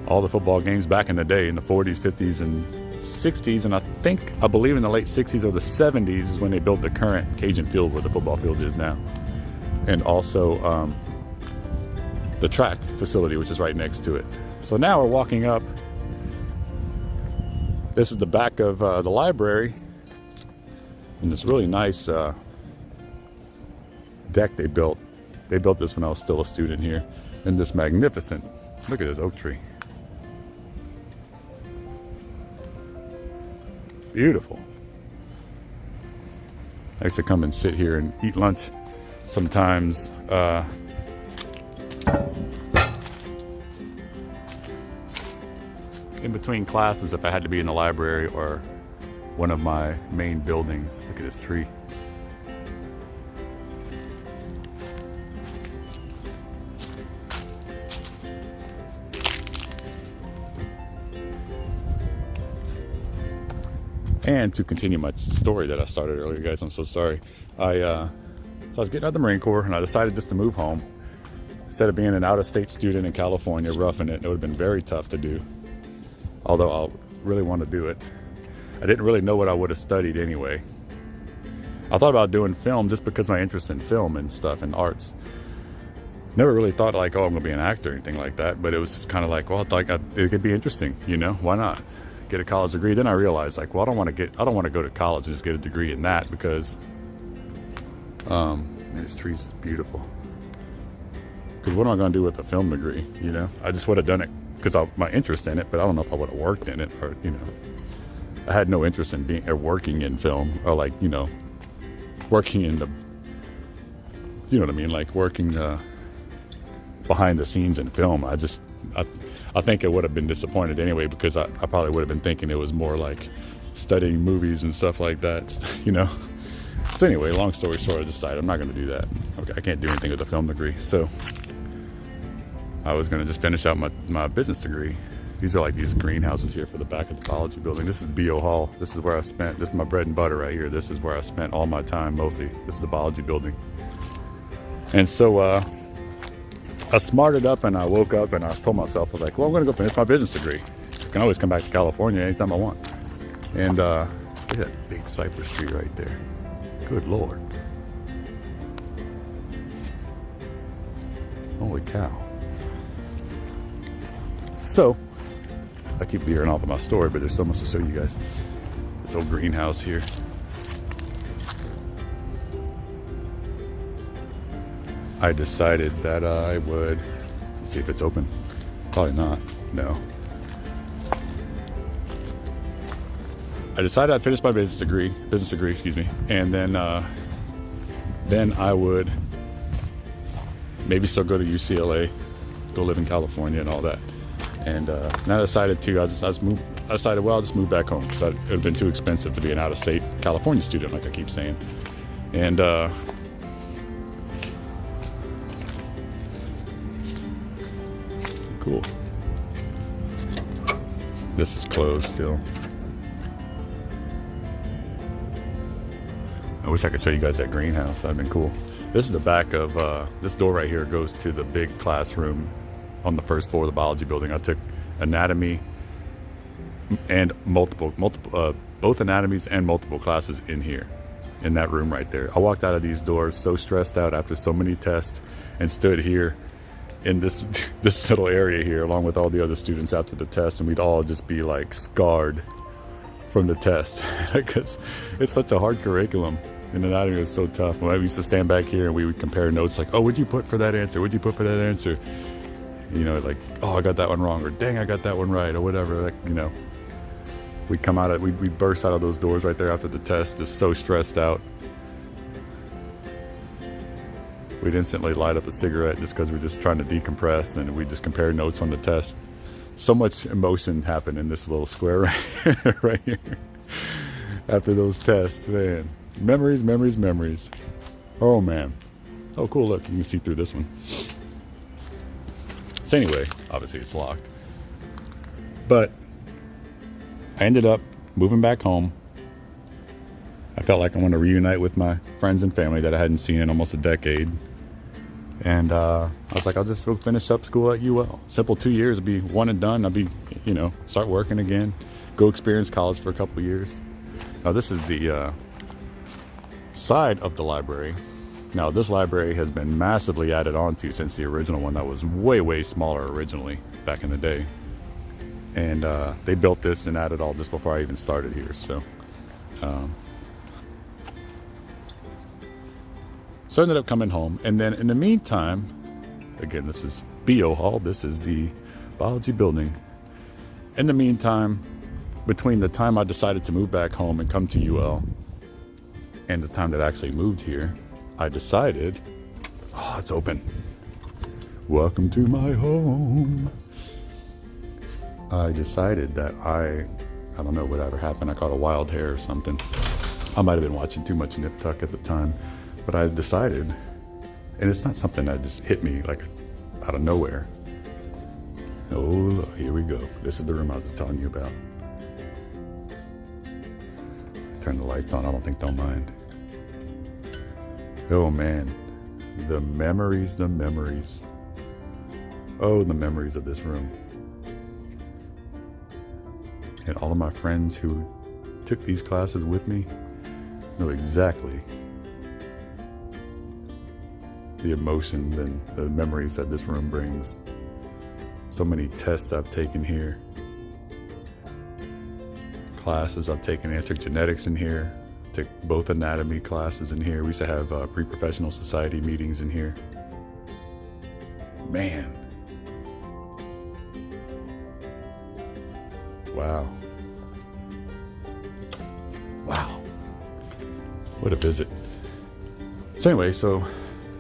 all the football games back in the day, in the 40s, 50s, and 60s, and I believe in the late 60s or the 70s is when they built the current Cajun field where the football field is now. And also the track facility, which is right next to it. So now we're walking up. This is the back of the library, and this really nice deck they built. They built this when I was still a student here. And this magnificent, look at this oak tree. Beautiful. I used to come and sit here and eat lunch sometimes. In between classes, if I had to be in the library or one of my main buildings. Look at this tree. And to continue my story that I started earlier, guys, I'm so sorry. So I was getting out of the Marine Corps, and I decided just to move home. Instead of being an out-of-state student in California, roughing it would have been very tough to do. Although I really want to do it. I didn't really know what I would have studied anyway. I thought about doing film just because my interest in film and stuff and arts. Never really thought like, oh, I'm going to be an actor or anything like that. But it was just kind of like, well, it could be interesting, you know? Why not? Get a college degree. Then I realized, like, well, I don't want to go to college and just get a degree in that because, man, this tree's beautiful. Because what am I going to do with a film degree? You know, I just would have done it because of my interest in it, but I don't know if I would have worked in it, or you know, I had no interest in being or working in film, or like, you know, working in the, you know what I mean, like working behind the scenes in film. I think I would have been disappointed anyway, because I probably would have been thinking it was more like studying movies and stuff like that, you know. So anyway, long story short, I decided I'm not going to do that. Okay, I can't do anything with a film degree, so I was going to just finish out my business degree. These are like these greenhouses here for the back of the biology building. this is BO Hall. This is where this is my bread and butter right here. This is where I spent all my time mostly. This is the biology building. And so I smarted up and I woke up and I told myself, I was like, well, I'm going to go finish my business degree. I can always come back to California anytime I want. And look at that big cypress tree right there. Good Lord. Holy cow. So, I keep veering off of my story, but there's so much to show you guys. This old greenhouse here. I decided that I would, let's see if it's open. Probably not, no. I decided I'd finish my business degree, excuse me, and then I would maybe still go to UCLA, go live in California and all that. And then I decided I'll just move back home, because it would have been too expensive to be an out-of-state California student, like I keep saying. And cool. This is closed still. I wish I could show you guys that greenhouse. That'd been cool. This is the back of this door right here goes to the big classroom on the first floor of the biology building. I took anatomy and both anatomies and multiple classes in here, in that room right there. I walked out of these doors so stressed out after so many tests, and stood here in this little area here along with all the other students after the test, and we'd all just be like scarred from the test because it's such a hard curriculum. And anatomy was so tough. When I used to stand back here and we would compare notes, like, oh, what'd you put for that answer? What'd you put for that answer? You know, like, oh, I got that one wrong, or dang, I got that one right, or whatever. Like, you know, we'd burst out of those doors right there after the test, just so stressed out. We'd instantly light up a cigarette just because we're just trying to decompress, and we just compare notes on the test. So much emotion happened in this little square right here after those tests, man. Memories, memories, memories. Oh, man. Oh, cool, look, you can see through this one. So anyway, obviously it's locked. But I ended up moving back home. I felt like I wanted to reunite with my friends and family that I hadn't seen in almost a decade. And I was like, I'll just go finish up school at UL. Simple 2 years, it'd be one and done. I'll be, you know, start working again. go experience college for a couple of years. Now this is the side of the library. Now this library has been massively added onto since the original one that was way smaller originally back in the day. And they built this and added all this before I even started here. So I ended up coming home, and then in the meantime, again, this is BO Hall, this is the biology building. In the meantime, between the time I decided to move back home and come to UL and the time that I actually moved here, I decided, oh, it's open. Welcome to my home. I decided that I don't know whatever happened. I caught a wild hair or something. I might have been watching too much Nip Tuck at the time, but I decided, and it's not something that just hit me like out of nowhere. Oh, here we go. This is the room I was telling you about. Turn the lights on. I don't think they'll mind. Oh man, the memories, the memories. Oh, the memories of this room. And all of my friends who took these classes with me know exactly the emotions and the memories that this room brings. So many tests I've taken here, classes I've taken. I took genetics in here, took both anatomy classes in here. We used to have pre-professional society meetings in here. Man. Wow. Wow. What a visit. So anyway, so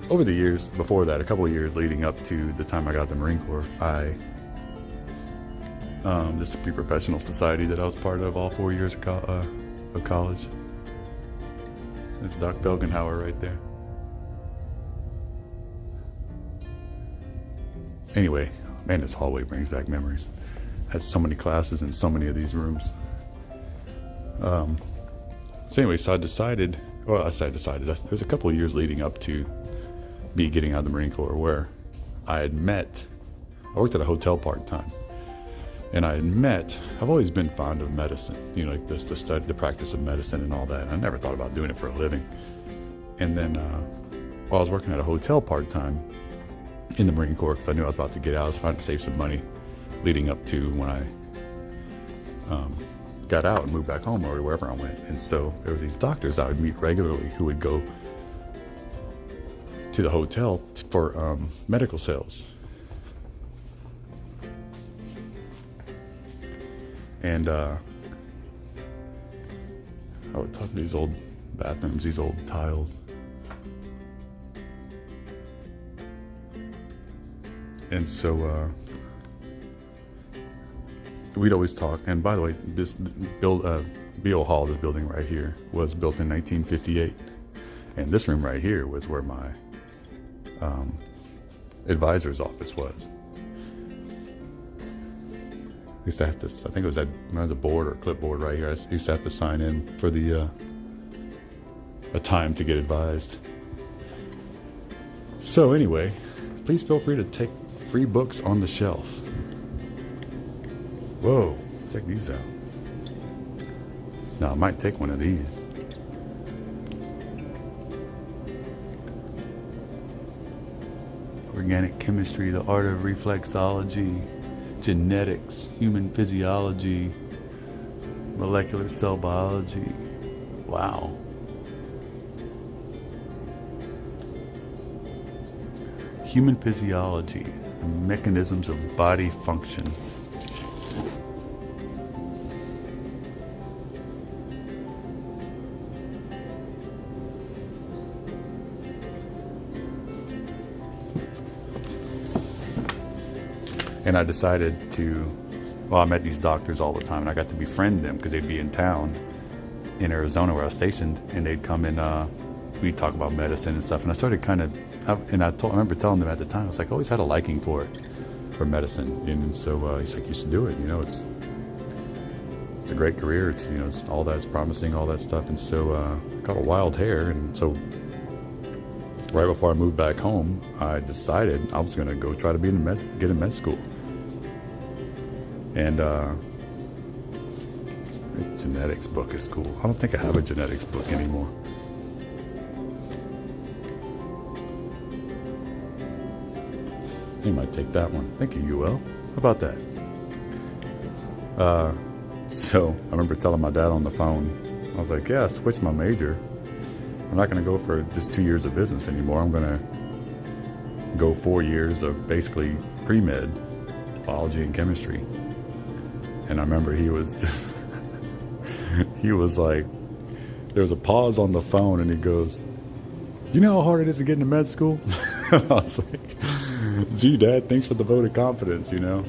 over the years, before that, a couple of years leading up to the time I got the Marine Corps, just a pre-professional society that I was part of all 4 years of college. There's Doc Belgenhauer right there. Anyway, man, this hallway brings back memories. Had so many classes in so many of these rooms. So anyway, so I decided, there's a couple of years leading up to me getting out of the Marine Corps where I worked at a hotel part-time, and I've always been fond of medicine, you know, like the study, the practice of medicine and all that. I never thought about doing it for a living. And then while I was working at a hotel part-time in the Marine Corps, because I knew I was about to get out, I was trying to save some money leading up to when I got out and moved back home or wherever I went. And so there was these doctors I would meet regularly who would go to the hotel for medical sales. And I would talk to these old bathrooms, these old tiles. And so we'd always talk. And by the way, this BO Hall, this building right here, was built in 1958. And this room right here was where my advisor's office was. I used to have to, I think it was a board or a clipboard right here. I used to have to sign in for a time to get advised. So anyway, please feel free to take free books on the shelf. Whoa, check these out. Now I might take one of these. Organic chemistry, the art of reflexology, genetics, human physiology, molecular cell biology. Wow. Human physiology, the mechanisms of body function. And I decided I met these doctors all the time, and I got to befriend them because they'd be in town in Arizona where I was stationed, and they'd come and we'd talk about medicine and stuff. And I started I remember telling them at the time, I was like, I always had a liking for medicine. And so he's like, you should do it. You know, it's a great career. It's, you know, it's all that's promising, all that stuff. And so I got a wild hair. And so right before I moved back home, I decided I was going to go try to get in med school. And Genetics book is cool. I don't think I have a genetics book anymore. You might take that one. Thank you, UL. How about that? So I remember telling my dad on the phone, I was like, yeah, I switched my major. I'm not going to go for just 2 years of business anymore. I'm going to go 4 years of basically pre-med, biology and chemistry. And I remember he was just, he was like, there was a pause on the phone and he goes, do you know how hard it is to get into med school? I was like, gee, Dad, thanks for the vote of confidence, you know.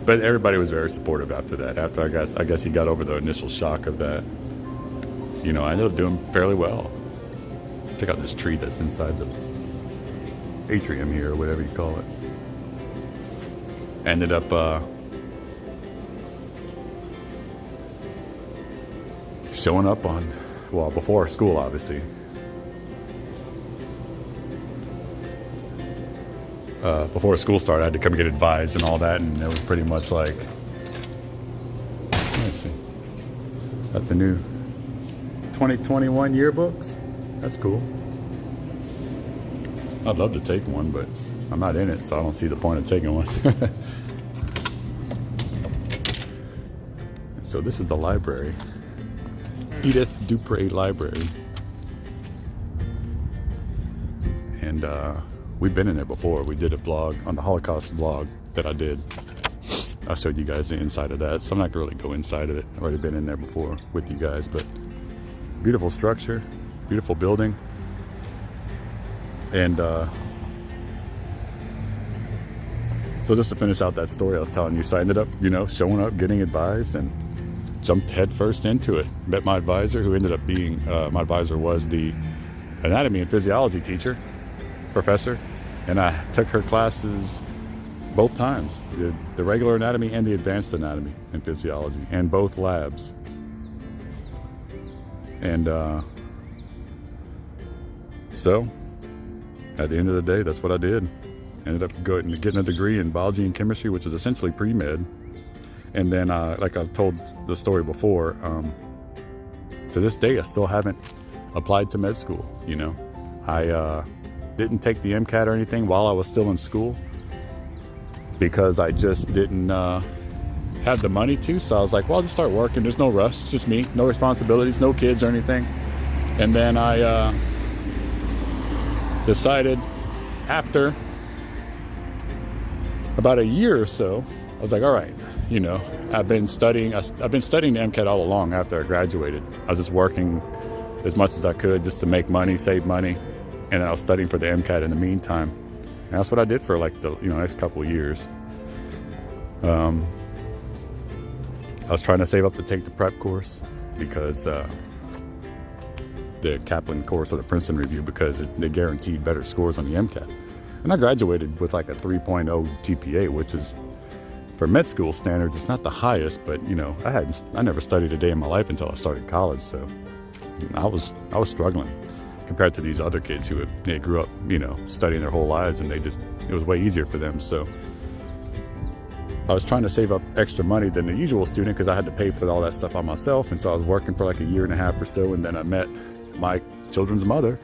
But everybody was very supportive after that. After I guess he got over the initial shock of that. You know, I ended up doing fairly well. Check out this tree that's inside the atrium here, or whatever you call it. Ended up showing up on, well, before school, obviously. Before school started, I had to come get advised and all that, and it was pretty much like, let's see, got the new 2021 yearbooks. That's cool. I'd love to take one, but I'm not in it, so I don't see the point of taking one. So this is the library, Edith Dupre Library, and we've been in there before. We did a vlog on the Holocaust vlog that I did. I showed you guys the inside of that, so I'm not gonna really go inside of it. I've already been in there before with you guys, but beautiful structure, beautiful building. And so just to finish out that story I was telling you, so I ended up, you know, showing up, getting advised, and jumped headfirst into it. Met my advisor, who ended up being, my advisor was the anatomy and physiology teacher, professor, and I took her classes both times, the regular anatomy and the advanced anatomy and physiology, and both labs. And so at the end of the day, that's what I did. Ended up getting a degree in biology and chemistry, which is essentially pre-med. And then, like I've told the story before, to this day, I still haven't applied to med school. You know, I didn't take the MCAT or anything while I was still in school because I just didn't have the money to. So I was like, well, I'll just start working. There's no rush. It's just me, no responsibilities, no kids or anything. And then I decided after about a year or so, I was like, all right, you know, I've been studying the MCAT all along after I graduated. I was just working as much as I could just to make money, save money. And I was studying for the MCAT in the meantime. And that's what I did for like the next couple of years. I was trying to save up to take the prep course because the Kaplan course or the Princeton review, because they guaranteed better scores on the MCAT. And I graduated with like a 3.0 GPA, which is, for med school standards, it's not the highest, but you know, I never studied a day in my life until I started college, so I was struggling compared to these other kids who they grew up, you know, studying their whole lives, and it was way easier for them. So I was trying to save up extra money than the usual student because I had to pay for all that stuff on myself. And so I was working for like a year and a half or so, and then I met my children's mother,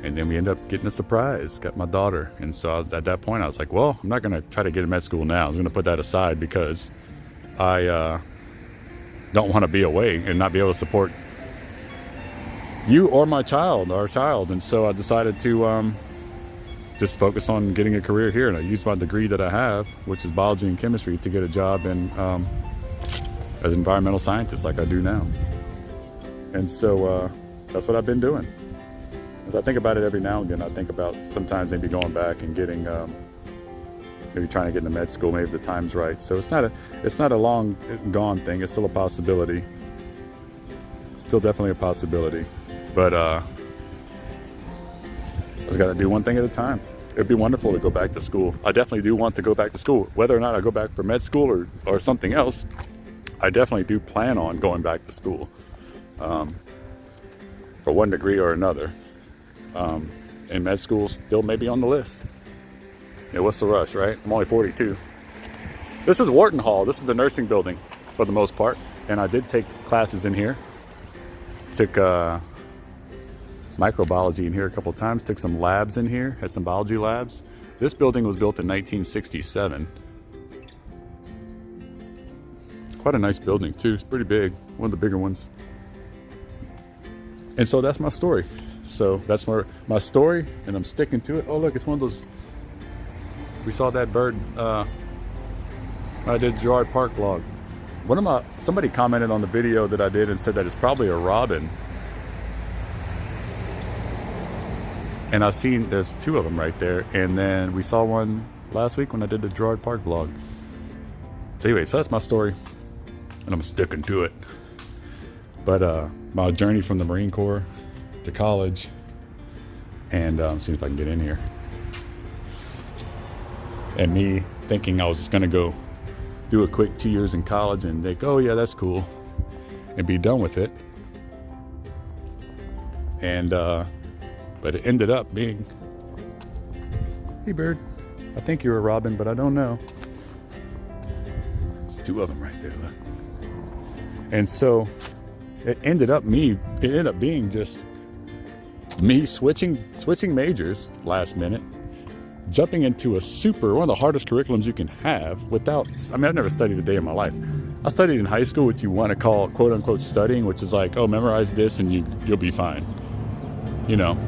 and then we ended up getting a surprise, got my daughter. And so at that point I was like, well, I'm not going to try to get in med school now. I was going to put that aside because I don't want to be away and not be able to support you or my child, our child. And so I decided to just focus on getting a career here. And I used my degree that I have, which is biology and chemistry, to get a job in as an environmental scientist like I do now. And so that's what I've been doing. As I think about it every now and again, I think about sometimes maybe going back and getting, maybe trying to get into med school, maybe the time's right. So it's not a long gone thing. It's still a possibility. Still definitely a possibility. But I just got to do one thing at a time. It'd be wonderful to go back to school. I definitely do want to go back to school. Whether or not I go back for med school or something else, I definitely do plan on going back to school for one degree or another. And med school's still maybe on the list. Yeah, what's the rush, right? I'm only 42. This is Wharton Hall. This is the nursing building for the most part. And I did take classes in here. Took microbiology in here a couple of times. Took some labs in here. Had some biology labs. This building was built in 1967. Quite a nice building too. It's pretty big. One of the bigger ones. And so that's my story. So that's my story, and I'm sticking to it. Oh look, it's one of those. We saw that bird. I did Gerard Park vlog. Somebody commented on the video that I did and said that it's probably a robin. And I've seen there's two of them right there. And then we saw one last week when I did the Gerard Park vlog. So anyway, so that's my story, and I'm sticking to it. But my journey from the Marine Corps to college, and see if I can get in here. And me thinking I was just gonna go do a quick 2 years in college and think, oh yeah, that's cool, and be done with it. And but it ended up being, hey bird, I think you're a robin, but I don't know. There's two of them right there, look. And so it ended up being just me switching majors last minute, jumping into one of the hardest curriculums you can have without, I mean, I've never studied a day in my life. I studied in high school what you want to call quote unquote studying, which is like, oh, memorize this and you'll be fine. You know,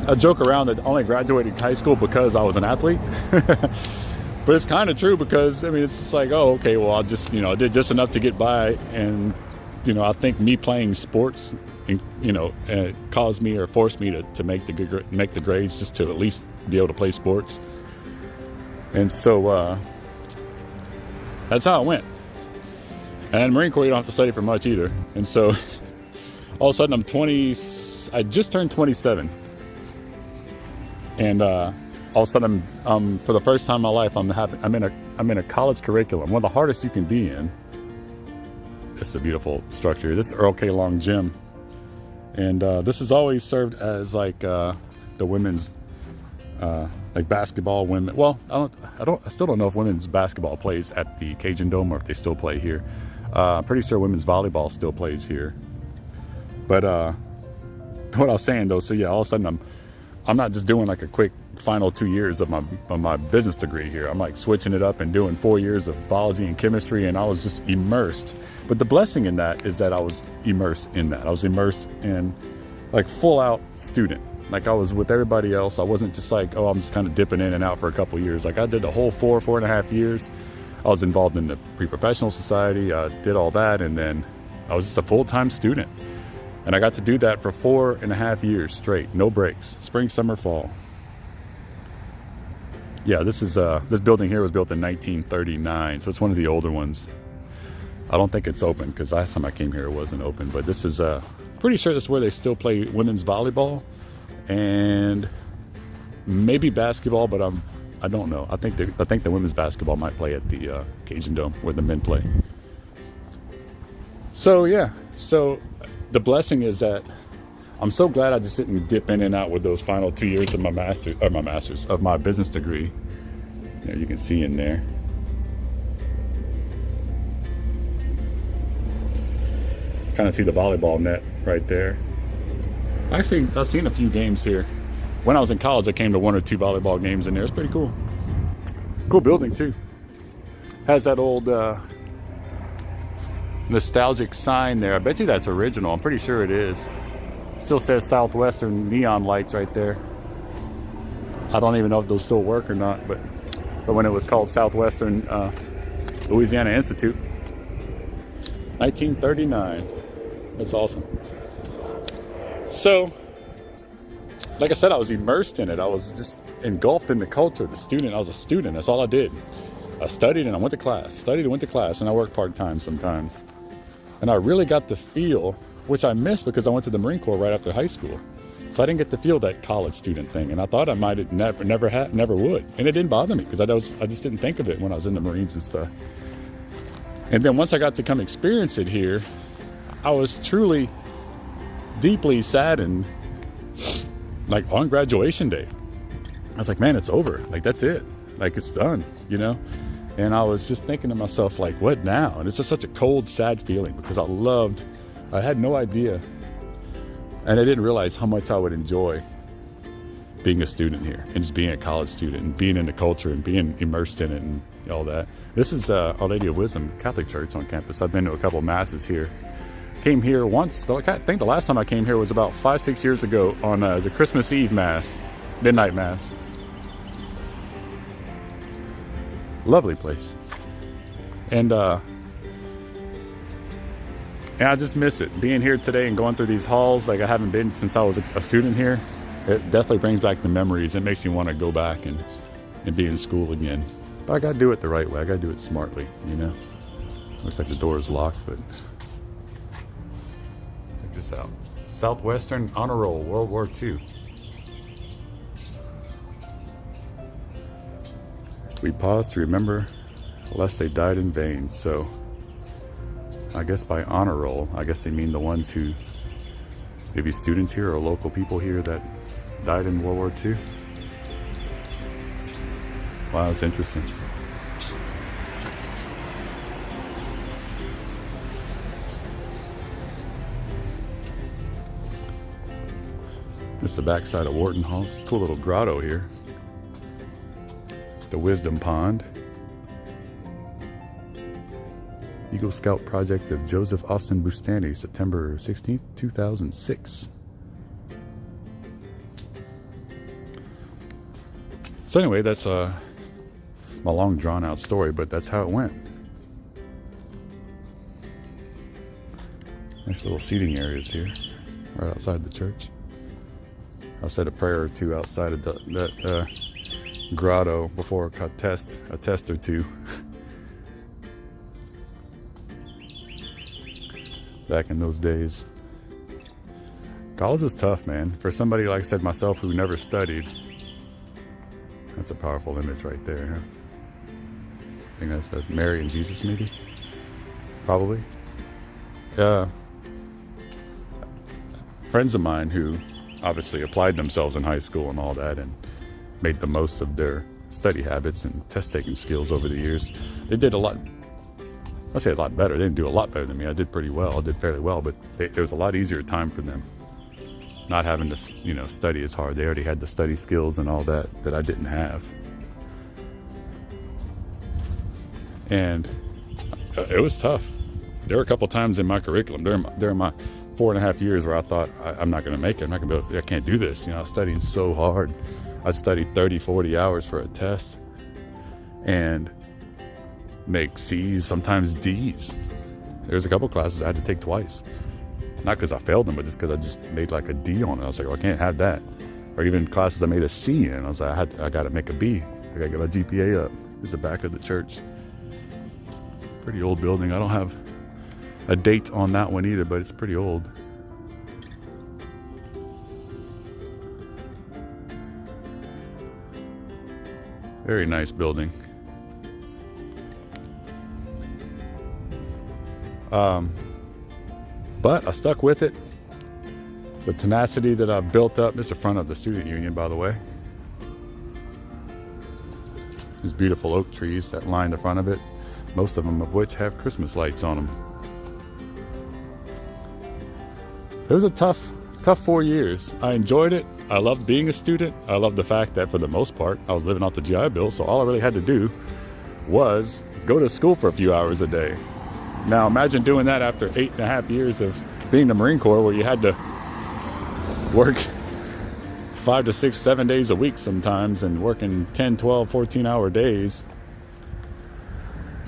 I joke around that I only graduated high school because I was an athlete. But it's kind of true, because I mean, it's just like, oh, okay, well, I did just enough to get by. And I think me playing sports, caused me or forced me to make the grades just to at least be able to play sports. And so that's how it went. And in the Marine Corps, you don't have to study for much either. And so all of a sudden I'm 20. I just turned 27, and all of a sudden for the first time in my life, I'm in a college curriculum, one of the hardest you can be in. It's a beautiful structure. This is Earl K. Long Gym. And this has always served as like the women's like basketball women. Well, I still don't know if women's basketball plays at the Cajun Dome or if they still play here. I'm pretty sure women's volleyball still plays here. But what I was saying though, so yeah, all of a sudden I'm not just doing like a quick final 2 years of my business degree here. I'm like switching it up and doing 4 years of biology and chemistry, and I was just immersed. But the blessing in that is that I was immersed in that. I was immersed in like full out student. Like I was with everybody else. I wasn't just like, oh, I'm just kind of dipping in and out for a couple of years. Like I did the whole 4.5 years. I was involved in the pre-professional society. I did all that, and then I was just a full-time student. And I got to do that for 4.5 years straight, no breaks, spring, summer, fall. Yeah, this building here was built in 1939, so it's one of the older ones. I don't think it's open, because last time I came here it wasn't open. But this is pretty sure this is where they still play women's volleyball and maybe basketball, but I don't know. I think the women's basketball might play at the Cajun Dome where the men play. So yeah, so the blessing is that I'm so glad I just didn't dip in and out with those final 2 years of my business degree. There, you can see in there. Kind of see the volleyball net right there. Actually, I've seen a few games here. When I was in college, I came to 1 or 2 volleyball games in there. It's pretty cool. Cool building too. Has that old nostalgic sign there. I bet you that's original. I'm pretty sure it is. Still says Southwestern neon lights right there. I don't even know if those still work or not, but when it was called Southwestern Louisiana Institute, 1939. That's awesome. So, like I said, I was immersed in it. I was just engulfed in the culture, the student. I was a student. That's all I did. I studied and I went to class. Studied and went to class, and I worked part-time sometimes. And I really got the feel, which I missed because I went to the Marine Corps right after high school. So I didn't get to feel that college student thing. And I thought I might have never would. And it didn't bother me because I just didn't think of it when I was in the Marines and stuff. And then once I got to come experience it here, I was truly deeply saddened, like on graduation day. I was like, man, it's over. Like, that's it. Like, it's done, you know? And I was just thinking to myself, like, what now? And it's just such a cold, sad feeling because I had no idea, and I didn't realize how much I would enjoy being a student here and just being a college student and being in the culture and being immersed in it and all that. This is Our Lady of Wisdom Catholic Church on campus. I've been to a couple masses here. Came here once, I think the last time I came here was about 5-6 years ago on the Christmas Eve Mass, midnight Mass. Lovely place. And I just miss it. Being here today and going through these halls like I haven't been since I was a student here, it definitely brings back the memories. It makes me want to go back and be in school again. But I got to do it the right way. I got to do it smartly, you know. Looks like the door is locked, but check this out. Southwestern Honor Roll, World War II. We pause to remember lest they died in vain. So I guess by honor roll, I guess they mean the ones who, maybe students here or local people here that died in World War II. Wow, that's interesting. This is the backside of Wharton Hall. It's a cool little grotto here. The Wisdom Pond. Eagle Scout project of Joseph Austin Bustani, September 16th, 2006. So anyway, that's my long drawn out story, but that's how it went. Nice little seating areas here, right outside the church. I said a prayer or two outside of that grotto before a test or two. Back in those days. College was tough, man. For somebody, like I said, myself, who never studied. That's a powerful image right there, huh? I think that says Mary and Jesus, maybe? Probably. Friends of mine who obviously applied themselves in high school and all that and made the most of their study habits and test-taking skills over the years. They did a lot, I say a lot better. They didn't do a lot better than me. I did pretty well. I did fairly well, but it was a lot easier time for them. Not having to, study as hard. They already had the study skills and all that I didn't have. And it was tough. There were a couple times in my curriculum during my 4.5 years where I thought, I'm not going to make it. I'm not going to be able, I can't do this. I was studying so hard. I studied 30, 40 hours for a test and make C's, sometimes D's. There's a couple classes I had to take twice. Not because I failed them, but just because I just made like a D on it. I was like, well, I can't have that. Or even classes I made a C in. I was like, I got to make a B. I got to get my GPA up. It's the back of the church. Pretty old building. I don't have a date on that one either, but it's pretty old. Very nice building. But I stuck with it. The tenacity that I've built up. This is the front of the student union, by the way. These beautiful oak trees that line the front of it. Most of them of which have Christmas lights on them. It was a tough 4 years. I enjoyed it. I loved being a student. I loved the fact that for the most part, I was living off the GI Bill. So all I really had to do was go to school for a few hours a day. Now imagine doing that after 8.5 years of being in the Marine Corps, where you had to work 5 to 6, 7 days a week sometimes and working 10, 12, 14-hour days.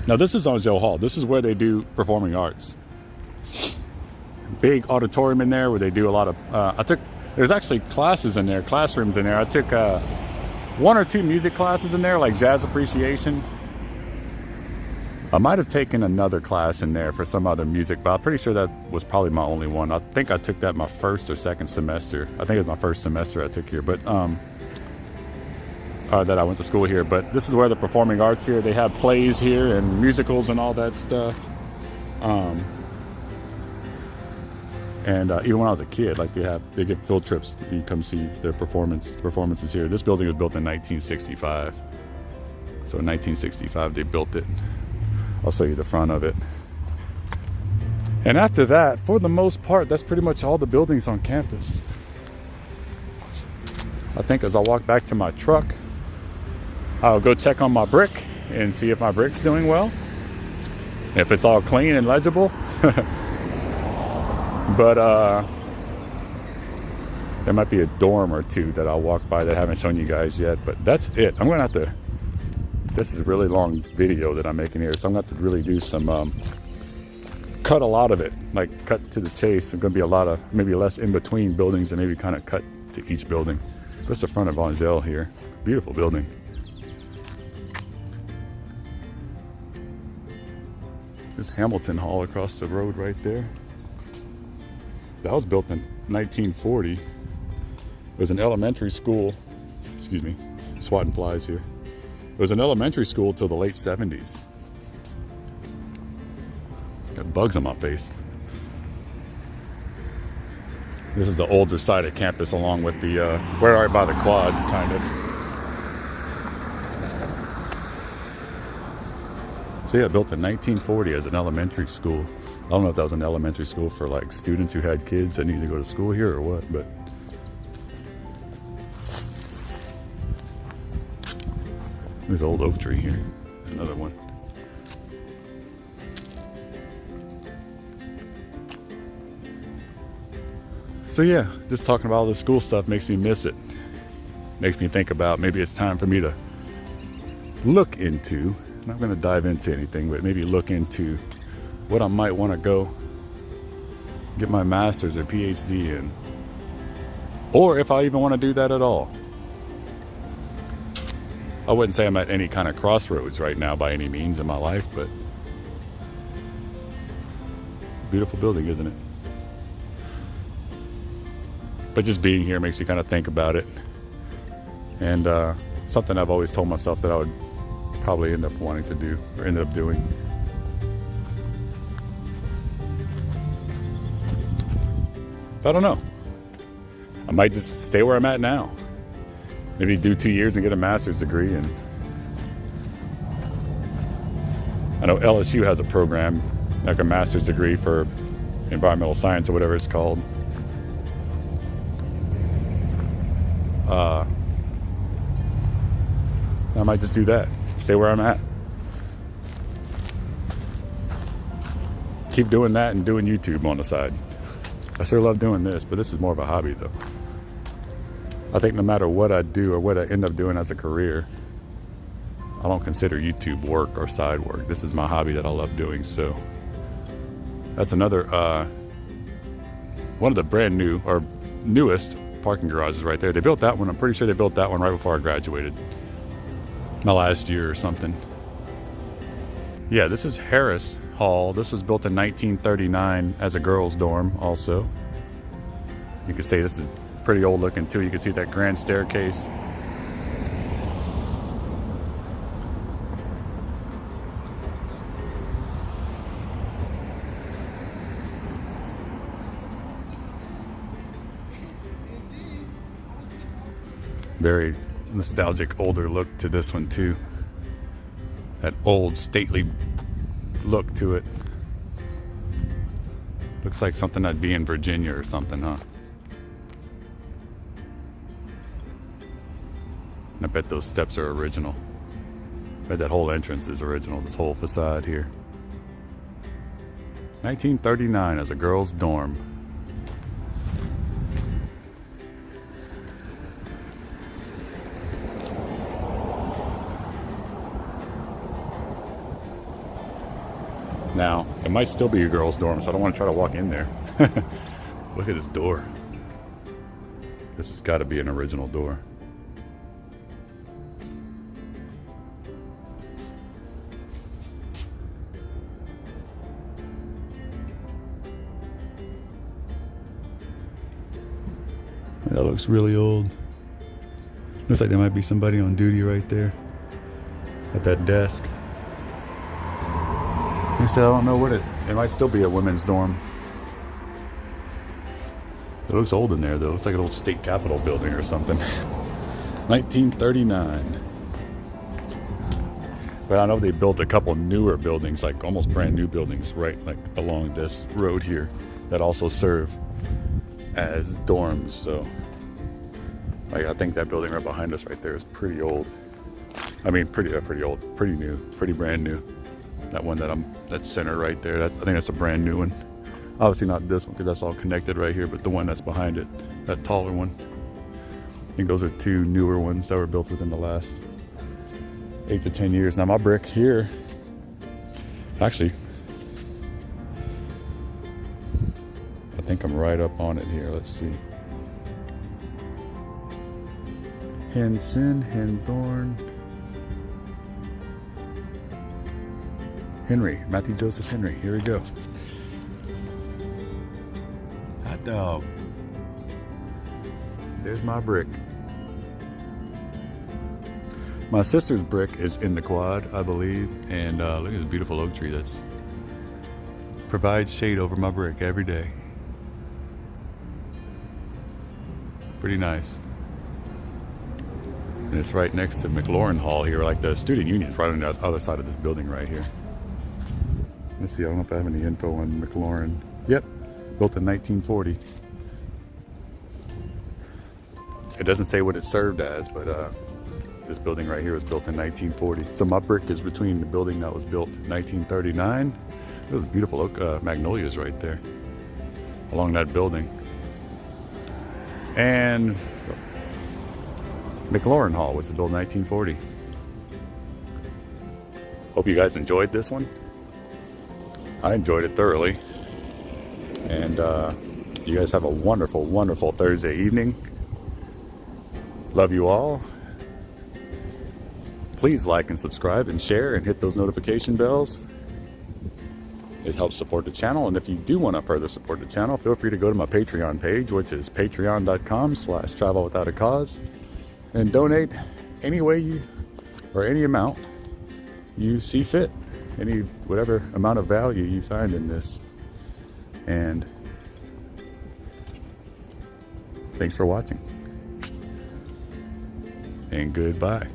Now this is on Joe Hall. This is where they do performing arts. Big auditorium in there where they do a lot of, there's actually classes in there, classrooms in there. I took 1 or 2 music classes in there, like jazz appreciation. I might have taken another class in there for some other music, but I'm pretty sure that was probably my only one. I think I took that my first or second semester. I think it was my first semester I took here, but that I went to school here. But this is where the performing arts here. They have plays here and musicals and all that stuff. And even when I was a kid, like they get field trips. You come see their performances here. This building was built in 1965. So in 1965 they built it. I'll show you the front of it. And after that, for the most part, that's pretty much all the buildings on campus. I think as I walk back to my truck, I'll go check on my brick and see if my brick's doing well. If it's all clean and legible. But there might be a dorm or two that I'll walk by that I haven't shown you guys yet, but that's it. I'm gonna have to, this is a really long video that I'm making here, so I'm gonna have to really do some, cut a lot of it, like cut to the chase. There's gonna be a lot of, maybe less in between buildings and maybe kind of cut to each building. That's the front of Angel here. Beautiful building. There's Hamilton Hall across the road right there. That was built in 1940. It was an elementary school. Excuse me, swatting flies here. It was an elementary school till the late 70s. Got bugs on my face. This is the older side of campus along with the, we're right by the quad, kind of. So yeah, built in 1940 as an elementary school. I don't know if that was an elementary school for like students who had kids that needed to go to school here or what, but. There's an old oak tree here, another one. So yeah, just talking about all this school stuff makes me miss it. Makes me think about maybe it's time for me to look into, I'm not going to dive into anything, but maybe look into what I might want to go get my master's or PhD in. Or if I even want to do that at all. I wouldn't say I'm at any kind of crossroads right now by any means in my life, but beautiful building, isn't it? But just being here makes you kind of think about it. And something I've always told myself that I would probably end up wanting to do, or ended up doing. I don't know. I might just stay where I'm at now. Maybe do 2 years and get a master's degree. And I know LSU has a program, like a master's degree for environmental science or whatever it's called. I might just do that. Stay where I'm at. Keep doing that and doing YouTube on the side. I sure love doing this, but this is more of a hobby though. I think no matter what I do or what I end up doing as a career, I don't consider YouTube work or side work. This is my hobby that I love doing. So that's another, one of the brand new or newest parking garages right there. They built that one. I'm pretty sure they built that one right before I graduated. My last year or something. Yeah, this is Harris Hall. This was built in 1939 as a girls' dorm also. You can see this is pretty old looking too. You can see that grand staircase. Very nostalgic, older look to this one too. That old, stately look to it. Looks like something that'd be in Virginia or something, huh? And I bet those steps are original. I bet that whole entrance is original, this whole facade here. 1939 as a girls' dorm. Now, it might still be a girls' dorm, so I don't want to try to walk in there. Look at this door. This has got to be an original door. That looks really old. Looks like there might be somebody on duty right there at that desk. Like I said, I don't know what it might still be a women's dorm. It looks old in there though. It looks like an old state capitol building or something. 1939. But I know they built a couple newer buildings, like almost brand new buildings, right like along this road here, that also serve as dorms. So like I think that building right behind us right there is pretty old. I mean, pretty old, pretty new, pretty brand new. That one that's center right there, I think that's a brand new one. Obviously not this one because that's all connected right here, but the one that's behind it, that taller one. I think those are two newer ones that were built within the last 8 to 10 years. Now my brick here, actually, I think I'm right up on it here. Let's see. Henson, Henthorne, Henry, Matthew Joseph Henry. Here we go. Hot dog. There's my brick. My sister's brick is in the quad, I believe, and look at this beautiful oak tree that's provides shade over my brick every day. Pretty nice. And it's right next to McLaurin Hall here, like the student union is right on the other side of this building right here. Let's see, I don't know if I have any info on McLaurin. Yep, built in 1940. It doesn't say what it served as, but this building right here was built in 1940. So my brick is between the building that was built in 1939. Those beautiful oak magnolias right there along that building. And McLaurin Hall was built in 1940. Hope you guys enjoyed this one. I enjoyed it thoroughly. And you guys have a wonderful, wonderful Thursday evening. Love you all. Please like and subscribe and share and hit those notification bells. It helps support the channel. And if you do want to further support the channel, feel free to go to my Patreon page, which is patreon.com/travelwithoutacause, and donate any way you, or any amount you see fit. Whatever amount of value you find in this. And thanks for watching. And goodbye.